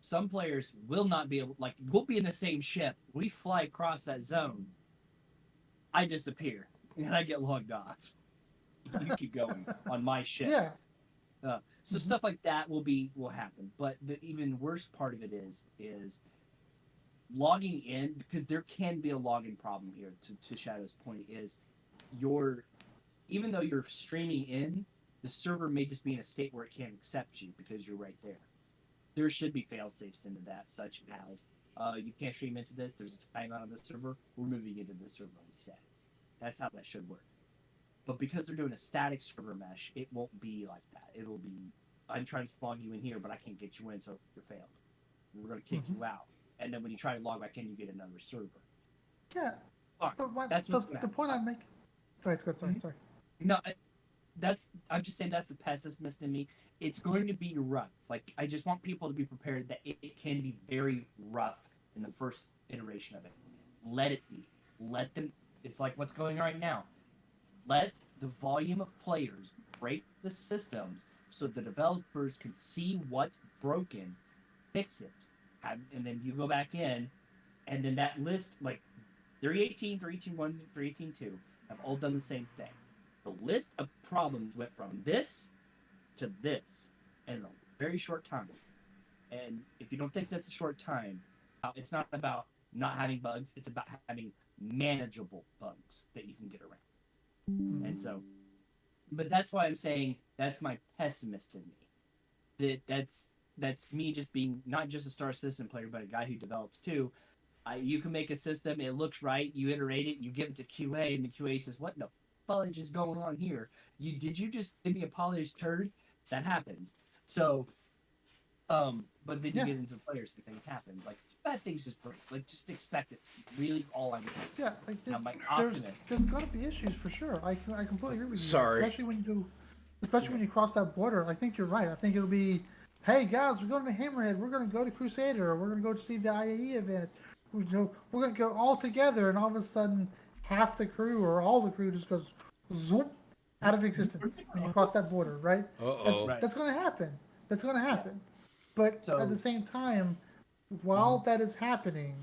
Some players will not be able, like, we'll be in the same ship. We fly across that zone. I disappear and I get logged off. You keep going on my ship. Yeah. So stuff like that will happen. But the even worse part of it is logging in, because there can be a login problem here. To Shadow's point, is your even though you're streaming in, the server may just be in a state where it can't accept you because you're right there. There should be fail safes into that, such as you can't stream into this. There's a timeout on the server. We're moving into the server instead. That's how that should work. But because they're doing a static server mesh, it won't be like that. It'll be, I'm trying to log you in here, but I can't get you in, so you're failed. We're going to kick you out. And then when you try to log back in, you get another server. Yeah. Fine. But That's what's going to the happen. point I'm making. Sorry. No, I'm just saying that's the pessimist in me. It's going to be rough. Like, I just want people to be prepared that it can be very rough in the first iteration of it. Let it be. Let them. It's like what's going on right now. Let the volume of players break the systems so the developers can see what's broken, fix it, and then you go back in, and then that list, like 318, 318.1, 318.2, have all done the same thing. The list of problems went from this to this in a very short time. And if you don't think that's a short time, it's not about not having bugs, it's about having manageable bugs that you can get around. And so, but that's why I'm saying that's my pessimist in me. That's me just being not just a Star Citizen player, but a guy who develops too. You can make a system, it looks right, you iterate it, you give it to QA, and the QA says, "What the fudge is going on here? Did you just give me a polished turd?" That happens. So, but then you get into the players, and things happen. Like bad things just break. Like just expect it. Really, all I'm saying. Yeah, like Now, my there's optimist. gonna be issues for sure. I completely agree with you. Sorry. Especially when you cross that border. I think you're right. I think it'll be, hey guys, we're going to Hammerhead. We're going to go to Crusader. Or we're going to go to see the IAE event. We're going to go all together, and all of a sudden, half the crew or all the crew just goes zoop out of existence when you cross that border, right? Uh-oh. Right. That's going to happen. That's going to happen. But So- at the same time, while that is happening,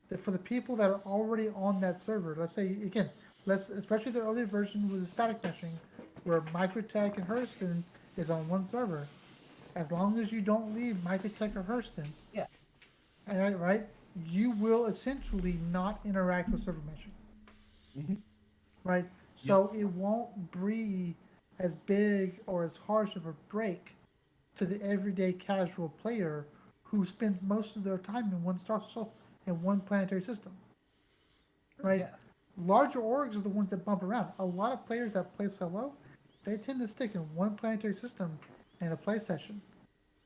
that for the people that are already on that server, let's say again, especially the early version with the static meshing, where Microtech and Hurston is on one server, as long as you don't leave Microtech or Hurston, Yeah. and right, you will essentially not interact with server meshing, Mm-hmm. right? So it won't be as big or as harsh of a break to the everyday casual player who spends most of their time in one star in one planetary system, right? Yeah. Larger orgs are the ones that bump around. A lot of players that play solo, they tend to stick in one planetary system in a play session.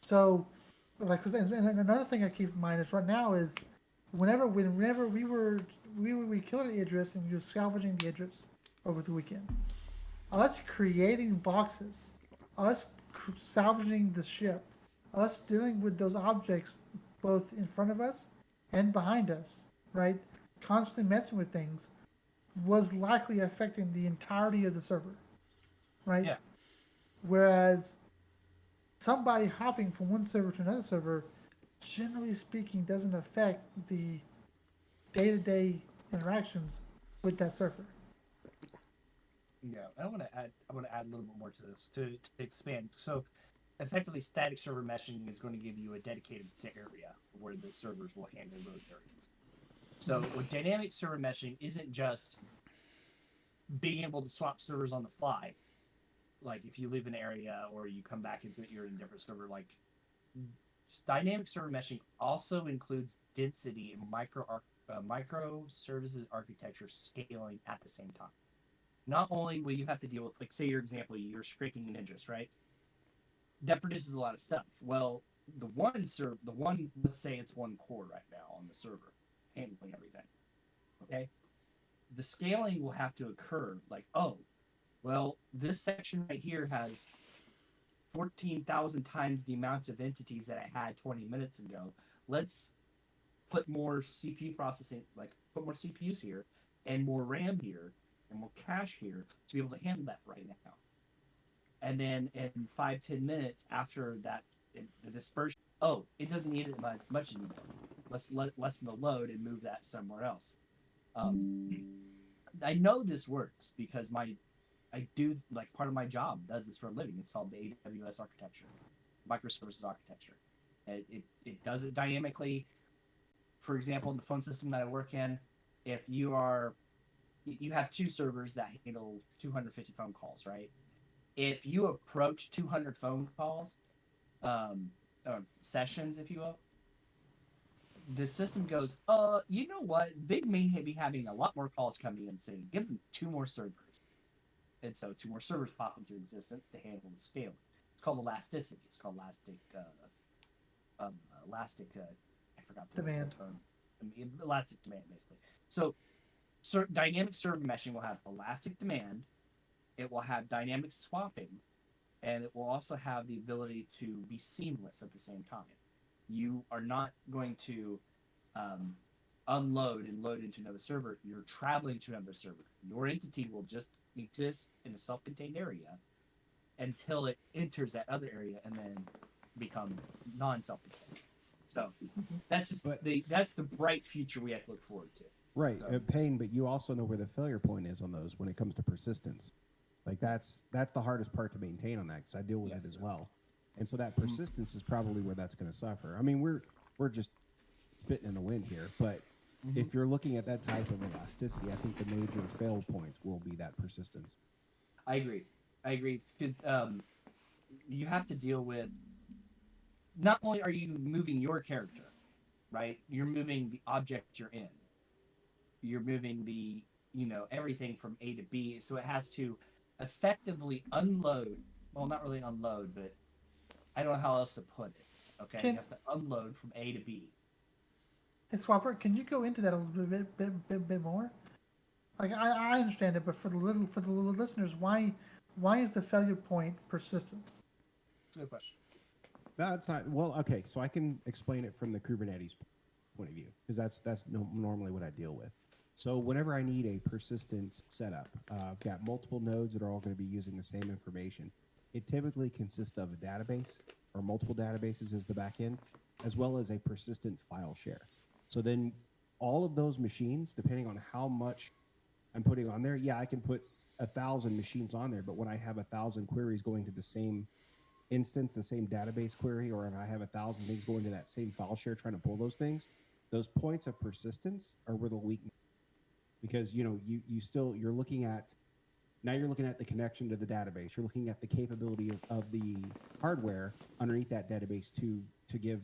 So, like, and another thing I keep in mind is right now is whenever we killed an Idris and we were salvaging the Idris over the weekend, us creating boxes, us salvaging the ship, us dealing with those objects both in front of us and behind us, right? Constantly messing with things was likely affecting the entirety of the server, right? Yeah. Whereas somebody hopping from one server to another server, generally speaking, doesn't affect the day-to-day interactions with that server. Yeah, I want to add a little bit more to this to expand. So, effectively, static server meshing is going to give you a dedicated area where the servers will handle those areas. So, with dynamic server meshing isn't just being able to swap servers on the fly. Like if you leave an area or you come back and you're in a different server, like dynamic server meshing also includes density and microservices architecture scaling at the same time. Not only will you have to deal with, like, say your example, you're scraping ninjas, right? That produces a lot of stuff. Well, let's say it's one core right now on the server, handling everything. Okay, the scaling will have to occur. Like, oh, well, this section right here has 14,000 times the amount of entities that I had 20 minutes ago. Let's put more CPU processing, like put more CPUs here and more RAM here and more cache here to be able to handle that right now. And then in 5-10 minutes after that, the dispersion, oh, it doesn't need it much anymore. Let's lessen the load and move that somewhere else. I know this works because I do, like, part of my job does this for a living. It's called the AWS architecture, microservices architecture. It does it dynamically. For example, in the phone system that I work in, if you have two servers that handle 250 phone calls, right? If you approach 200 phone calls, sessions, if you will, the system goes, you know what? They may be having a lot more calls coming in soon. Give them 2 more servers. And so 2 more servers pop into existence to handle the scaling. It's called elasticity. It's called elastic. I forgot the Demand. term. Elastic demand, basically. So, dynamic server meshing will have elastic demand. It will have dynamic swapping, and it will also have the ability to be seamless at the same time. You are not going to unload and load into another server. You're traveling to another server. Your entity will just exist in a self-contained area, until it enters that other area and then become non-self-contained. So that's just But- that's the bright future we have to look forward to. Right, So, pain, but you also know where the failure point is on those when it comes to persistence. Like that's the hardest part to maintain on that because I deal with Yes, it as sir. well. And so that persistence is probably where that's going to suffer. I mean, we're just spitting in the wind here, but if you're looking at that type of elasticity, I think the major fail points will be that persistence. I agree. Because you have to deal with. Not only are you moving your character, right? You're moving the object you're in. You're moving the everything from A to B, so it has to effectively unload. Well, not really unload, but I don't know how else to put it. Okay, you have to unload from A to B. Hey, Swapper, can you go into that a little bit more? Like I understand it, but for the listeners, why is the failure point persistence? That's a good question. That's not well. Okay, so I can explain it from the Kubernetes point of view because that's normally what I deal with. So whenever I need a persistent setup, I've got multiple nodes that are all going to be using the same information. It typically consists of a database or multiple databases as the backend, as well as a persistent file share. So then all of those machines, depending on how much I'm putting on there, yeah, I can put 1,000 machines on there, but when I have 1,000 queries going to the same instance, the same database query, or if I have 1,000 things going to that same file share trying to pull those things, those points of persistence are where the weakness, because you're looking at the connection to the database. You're looking at the capability of the hardware underneath that database to give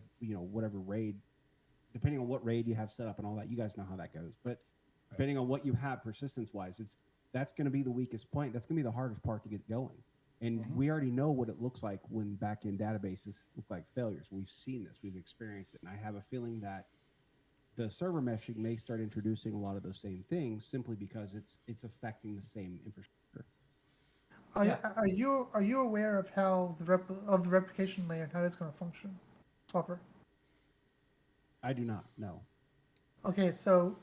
whatever RAID, depending on what RAID you have set up and all that. You guys know how that goes, but depending on what you have persistence wise, that's going to be the weakest point. That's going to be the hardest part to get going. And we already know what it looks like when back-end databases look like failures. We've seen this. We've experienced it. And I have a feeling that the server meshing may start introducing a lot of those same things simply because it's affecting the same infrastructure. Are you aware of how the replication layer and how it's going to function, Swapper? I do not know. Okay, so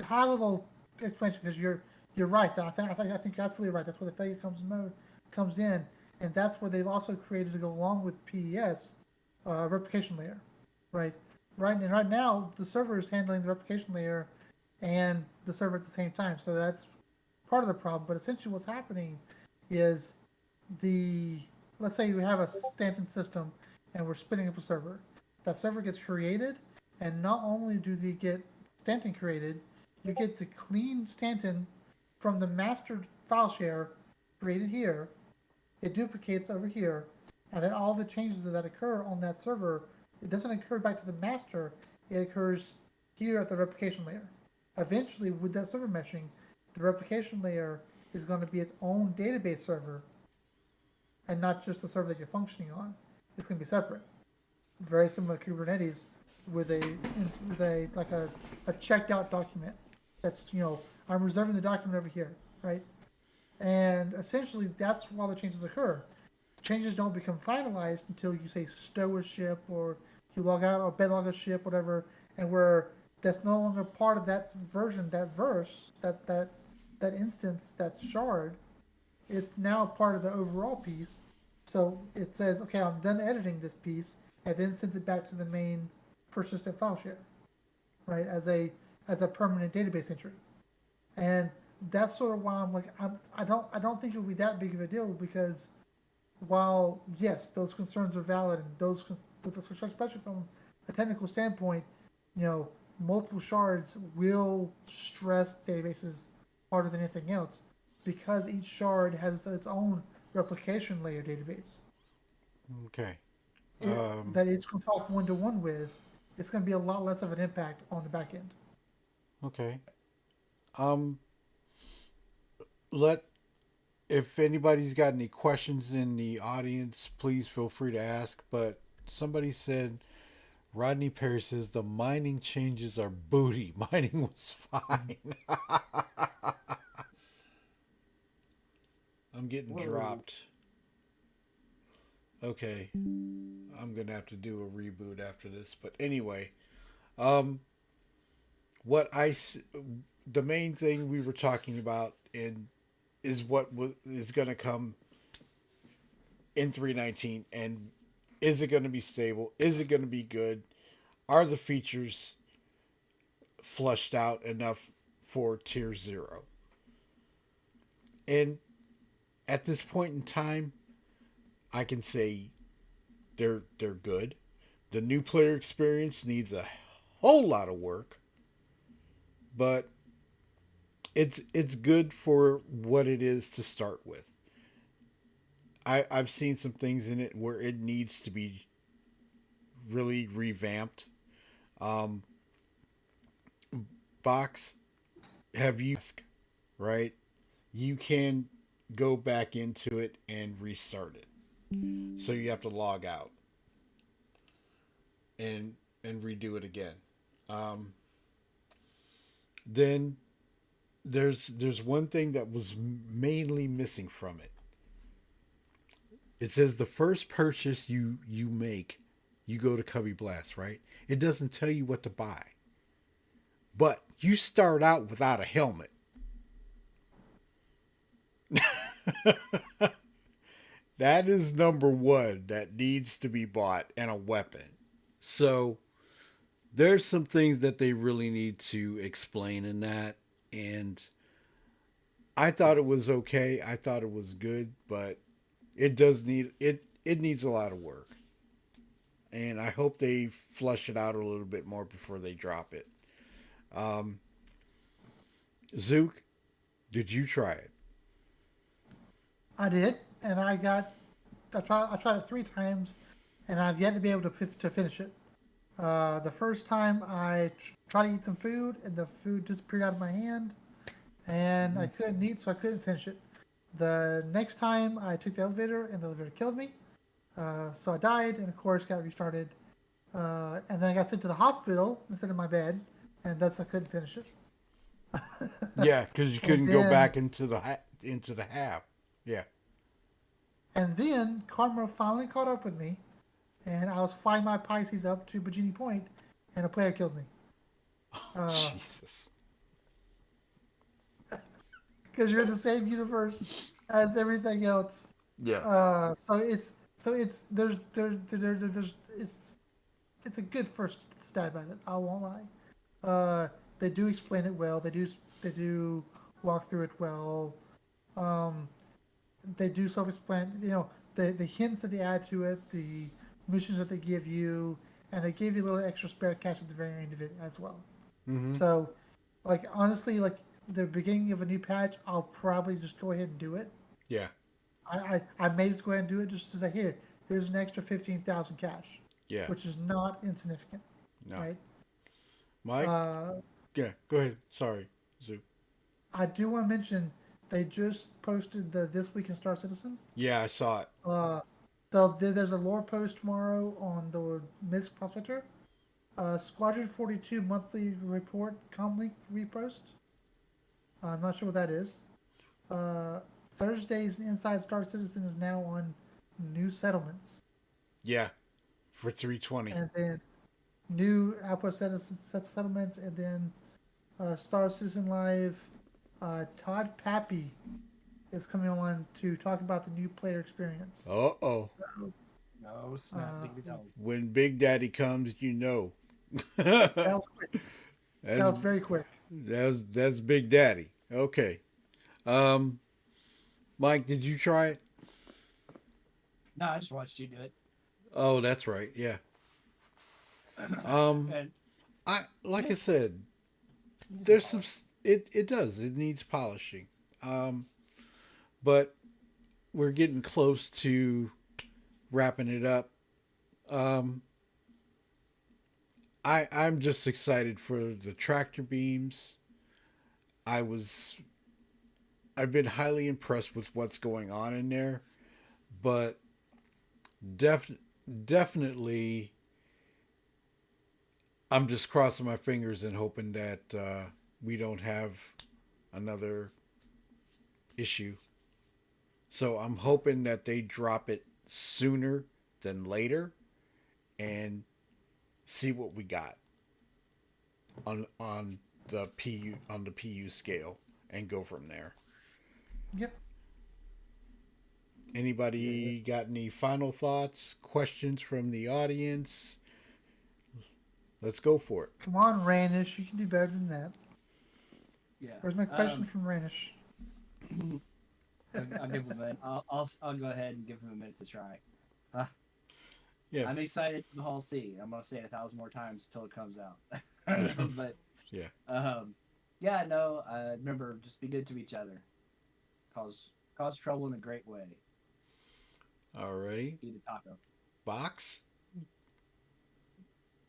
high level explanation, because you're right. I think you're absolutely right. That's where the failure comes in, and that's where they've also created to go along with PES, replication layer, right? Right now the server is handling the replication layer and the server at the same time, so that's part of the problem. But essentially, what's happening is let's say we have a Stanton system and we're spinning up a server. That server gets created, and not only do they get Stanton created, you get the clean Stanton from the master file share created here. It duplicates over here, and then all the changes that occur on that server, it doesn't occur back to the master. It occurs here at the replication layer. Eventually, with that server meshing, the replication layer is going to be its own database server, and not just the server that you're functioning on. It's going to be separate. Very similar to Kubernetes, with a checked out document. That's I'm reserving the document over here, right? And essentially, that's why the changes occur. Changes don't become finalized until you say stow a ship or you log out or bedlog a ship, whatever, and where that's no longer part of that version, that verse, that instance, that shard. It's now part of the overall piece. So it says, okay, I'm done editing this piece, and then sends it back to the main persistent file share, right? As a permanent database entry. And that's sort of why I'm like, I don't think it would be that big of a deal, because while yes, those concerns are valid, and those especially from a technical standpoint, multiple shards will stress databases harder than anything else, because each shard has its own replication layer database. Okay. That it's going to talk one-to-one with. It's going to be a lot less of an impact on the back end. Okay. If anybody's got any questions in the audience, please feel free to ask. But somebody said, Rodney Perry says the mining changes are booty. Mining was fine. I'm getting dropped. Okay. I'm going to have to do a reboot after this. But anyway, the main thing we were talking about is what is going to come in 319, and is it going to be stable? Is it going to be good? Are the features flushed out enough for tier 0? And at this point in time, I can say they're good. The new player experience needs a whole lot of work, but it's good for what it is to start with. I've seen some things in it where it needs to be really revamped. Um, Box, have you, right? You can go back into it and restart it. So you have to log out and redo it again. Um, then there's one thing that was mainly missing from it. It says the first purchase you make, you go to Cubby Blast, right? It doesn't tell you what to buy, but you start out without a helmet. That is number one that needs to be bought, and a weapon. So there's some things that they really need to explain in that, and I thought it was okay. I thought it was good, but it does need it. It needs a lot of work, and I hope they flush it out a little bit more before they drop it. Um, Zook, did you try it? I did, and I tried it 3 times, and I've yet to be able to finish it. The first time I tried to eat some food, and the food disappeared out of my hand, and I couldn't eat, so I couldn't finish it. The next time I took the elevator, and the elevator killed me, so I died, and of course got restarted. And then I got sent to the hospital instead of my bed, and thus I couldn't finish it. Yeah, because you couldn't go back into the half. Yeah. And then karma finally caught up with me, and I was flying my Pisces up to Bikini Point, and a player killed me. Jesus. Because you're in the same universe as everything else. Yeah. So it's it's a good first stab at it. I won't lie. They do explain it well. They do walk through it well. Um, they do self-explain. The hints that they add to it, the missions that they give you, and they give you a little extra spare cash at the very end of it as well. Mm-hmm. So, like honestly, like the beginning of a new patch, I'll probably just go ahead and do it. Yeah. I may just go ahead and do it just to say, here's an extra 15,000 cash, Yeah. which is not insignificant, No. right? Mike? Uh, Yeah, go ahead. Sorry, Zook. I do want to mention they just posted the This Week in Star Citizen. Yeah, I saw it. So there's a lore post tomorrow on the Miss Prospector. Squadron 42 monthly report comlink repost. I'm not sure what that is. Thursday's Inside Star Citizen is now on new settlements. Yeah, for 320. And then new Outpost settlements, and then Star Citizen Live. Todd Pappy is coming on to talk about the new player experience. Uh-oh. No snap, diggity dog. When Big Daddy comes, you know. That was quick. That was That's very quick. that's Big Daddy. Okay. Mike, did you try it? No, I just watched you do it. Oh, that's right. Yeah. Um, And I said, there's some. It does. It needs polishing. But we're getting close to wrapping it up. I'm just excited for the tractor beams. I've been highly impressed with what's going on in there, but definitely I'm just crossing my fingers and hoping that we don't have another issue. So I'm hoping that they drop it sooner than later and see what we got on the PU scale and go from there. Yep. Anybody got any final thoughts, questions from the audience? Let's go for it. Come on, Ranish, you can do better than that. Yeah. Where's my question from Ranish? I'll give him a minute. I'll go ahead and give him a minute to try. Yeah. I'm excited for the Hall C. I'm gonna say it 1,000 more times until it comes out. But Yeah. yeah, no. Remember, just be good to each other. Cause trouble in a great way. Alrighty. Eat a taco. Box?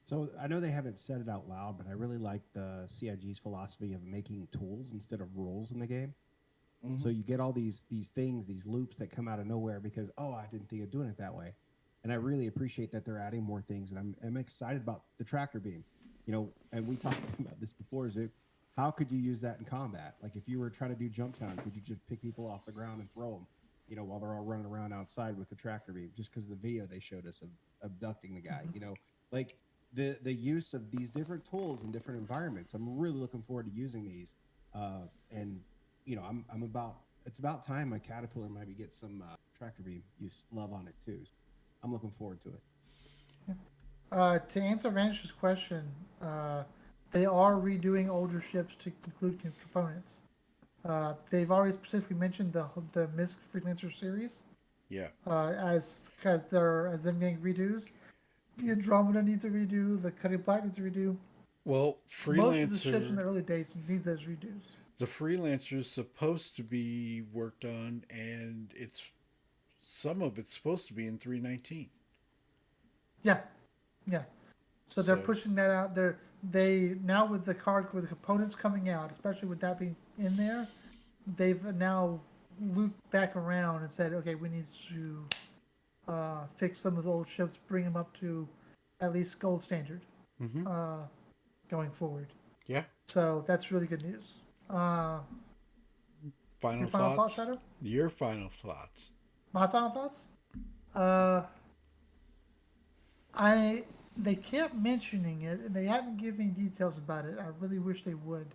So I know they haven't said it out loud, but I really like the CIG's philosophy of making tools instead of rules in the game. Mm-hmm. So you get all these things, these loops that come out of nowhere because, oh, I didn't think of doing it that way. And I really appreciate that they're adding more things. And I'm excited about the tractor beam. You know, and we talked about this before, Zook. How could you use that in combat? Like if you were trying to do jump town, could you just pick people off the ground and throw them, you know, while they're all running around outside with the tractor beam? Just because the video they showed us of abducting the guy, you know, like the use of these different tools in different environments. I'm really looking forward to using these. And you know, it's about time my Caterpillar maybe gets some tractor beam use love on it too. So I'm looking forward to it. To answer Vanish's question, they are redoing older ships to include components. They've already specifically mentioned the MISC Freelancer series. Yeah. As them getting redos. The Andromeda needs a redo. The Cutting Black needs a redo. Well, Most of the ships in Freelancer, the early days need those redos. the Freelancer is supposed to be worked on, and some of it's supposed to be in 319. Yeah, yeah. So they're So- pushing that out. They now with the components coming out, especially with that being in there, they've now looped back around and said, okay, we need to fix some of the old ships, bring them up to at least gold standard Mm-hmm. going forward. Yeah. So that's really good news. Final Your final thoughts? thoughts, Shadow? Your final thoughts. My final thoughts? They kept mentioning it, and they haven't given any details about it. I really wish they would,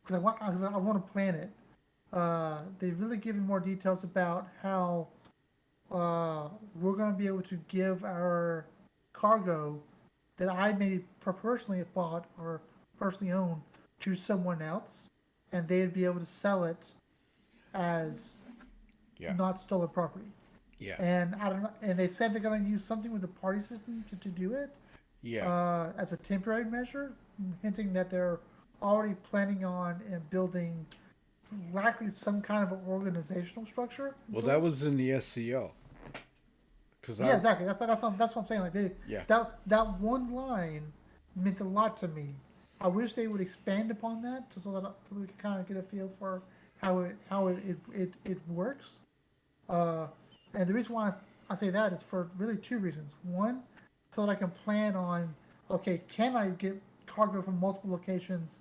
because I want to plan it. They've really given more details about how we're going to be able to give our cargo that I maybe personally have bought or personally own to someone else, and they'd be able to sell it as Yeah. not stolen property. Yeah. And I don't know. And they said they're going to use something with the party system to do it Yeah. as a temporary measure, hinting that they're already planning on and building likely some kind of an organizational structure. Well, that was in the SCO. Yeah, exactly. That's what I'm saying. Like Yeah. that one line meant a lot to me. I wish they would expand upon that so we can kind of get a feel for how it works. And the reason why I say that is for really two reasons. One, so that I can plan on, okay, can I get cargo from multiple locations,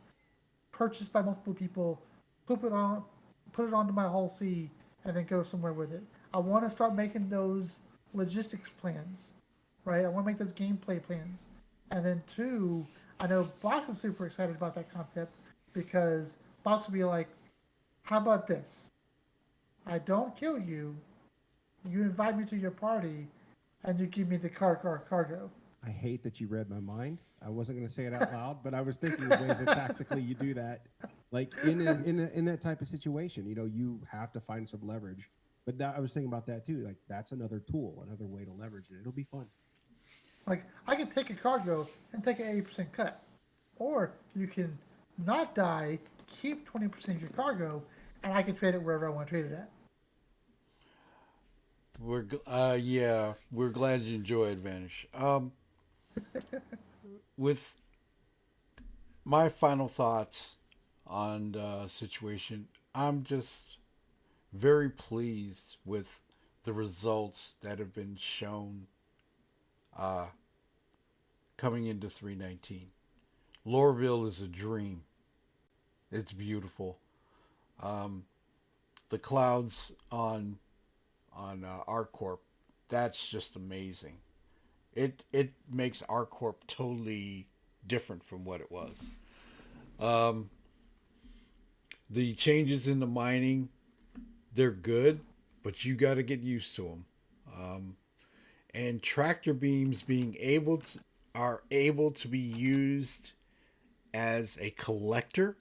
purchased by multiple people, put it onto my Hull C, and then go somewhere with it. I want to start making those logistics plans, right? I want to make those gameplay plans. And then two, I know Box is super excited about that concept because Box will be like, how about this? I don't kill you. You invite me to your party, and you give me the cargo. I hate that you read my mind. I wasn't going to say it out loud, but I was thinking of ways that tactically you do that. Like in that type of situation, you know, you have to find some leverage. But I was thinking about that too. Like that's another tool, another way to leverage it. It'll be fun. Like I can take a cargo and take an 80% cut, or you can not die, keep 20% of your cargo, and I can trade it wherever I want to trade it at. We're glad you enjoyed Vanish. With my final thoughts on the situation, I'm just very pleased with the results that have been shown coming into 319. Lorville is a dream. It's beautiful. The clouds on ArcCorp, that's just amazing. It makes ArcCorp totally different from what it was. The changes in the mining, they're good. but you got to get used to them. And tractor beams are able to be used as a collector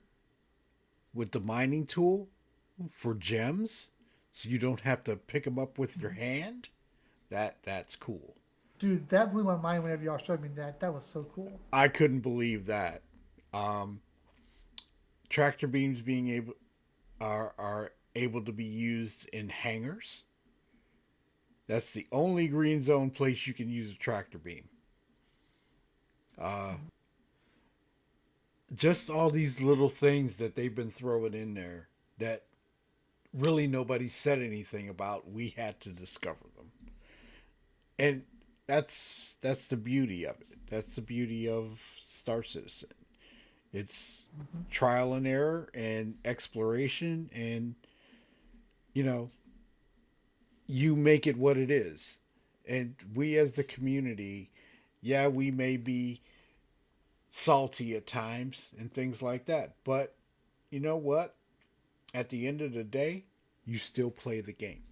with the mining tool for gems, so you don't have to pick them up with your hand. That's cool. Dude, that blew my mind whenever y'all showed me that. That was so cool. I couldn't believe that. Tractor beams being able are able to be used in hangars. That's the only green zone place you can use a tractor beam. Just all these little things that they've been throwing in there that really nobody said anything about. We had to discover them, and that's the beauty of it. That's the beauty of Star Citizen. It's trial and error and exploration, and you know, you make it what it is. And we as the community, yeah, we may be salty at times and things like that, but you know what? At the end of the day, you still play the game.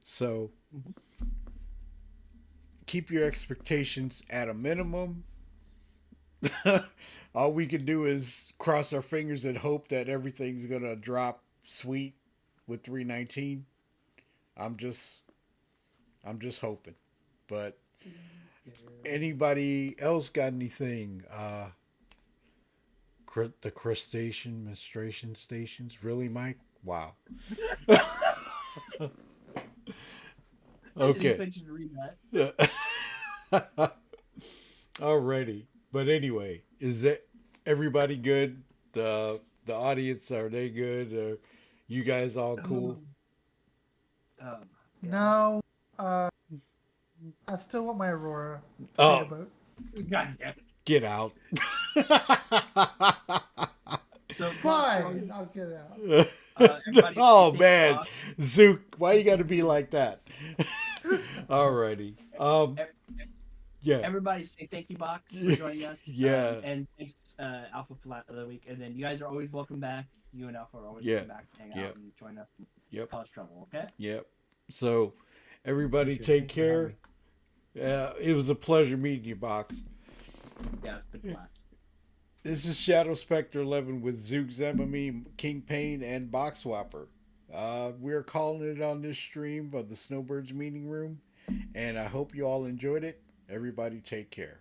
So keep your expectations at a minimum. All we can do is cross our fingers and hope that everything's gonna drop sweet with 319. I'm just hoping. But anybody else got anything? The crustacean menstruation stations, really, Mike? Wow. Okay. I didn't expect you to read that. Alrighty. But anyway, is that everybody good? The audience, are they good? Are you guys all cool? Yeah. No, I still want my Aurora. Oh. Boat. God damn it. Get out. So Fine, I'll get it out. Oh man, Zook, why you got to be like that? Alrighty. Yeah. Everybody say thank you, Box, for joining us. Yeah. And thanks, Alpha Flat of the week. And then you guys are always welcome back. You and Alpha are always Yeah. welcome back to hang out and join us. Yep. Cause trouble, okay? Yep. So, everybody Appreciate it. take Thanks for having care. It was a pleasure meeting you, Box. Yeah, it's been blast. This is Shadow Spectre 11 with Zook Zemami, King Pain, and Box Whopper. We're calling it on this stream of the Snowbirds meeting room, and I hope you all enjoyed it. Everybody take care.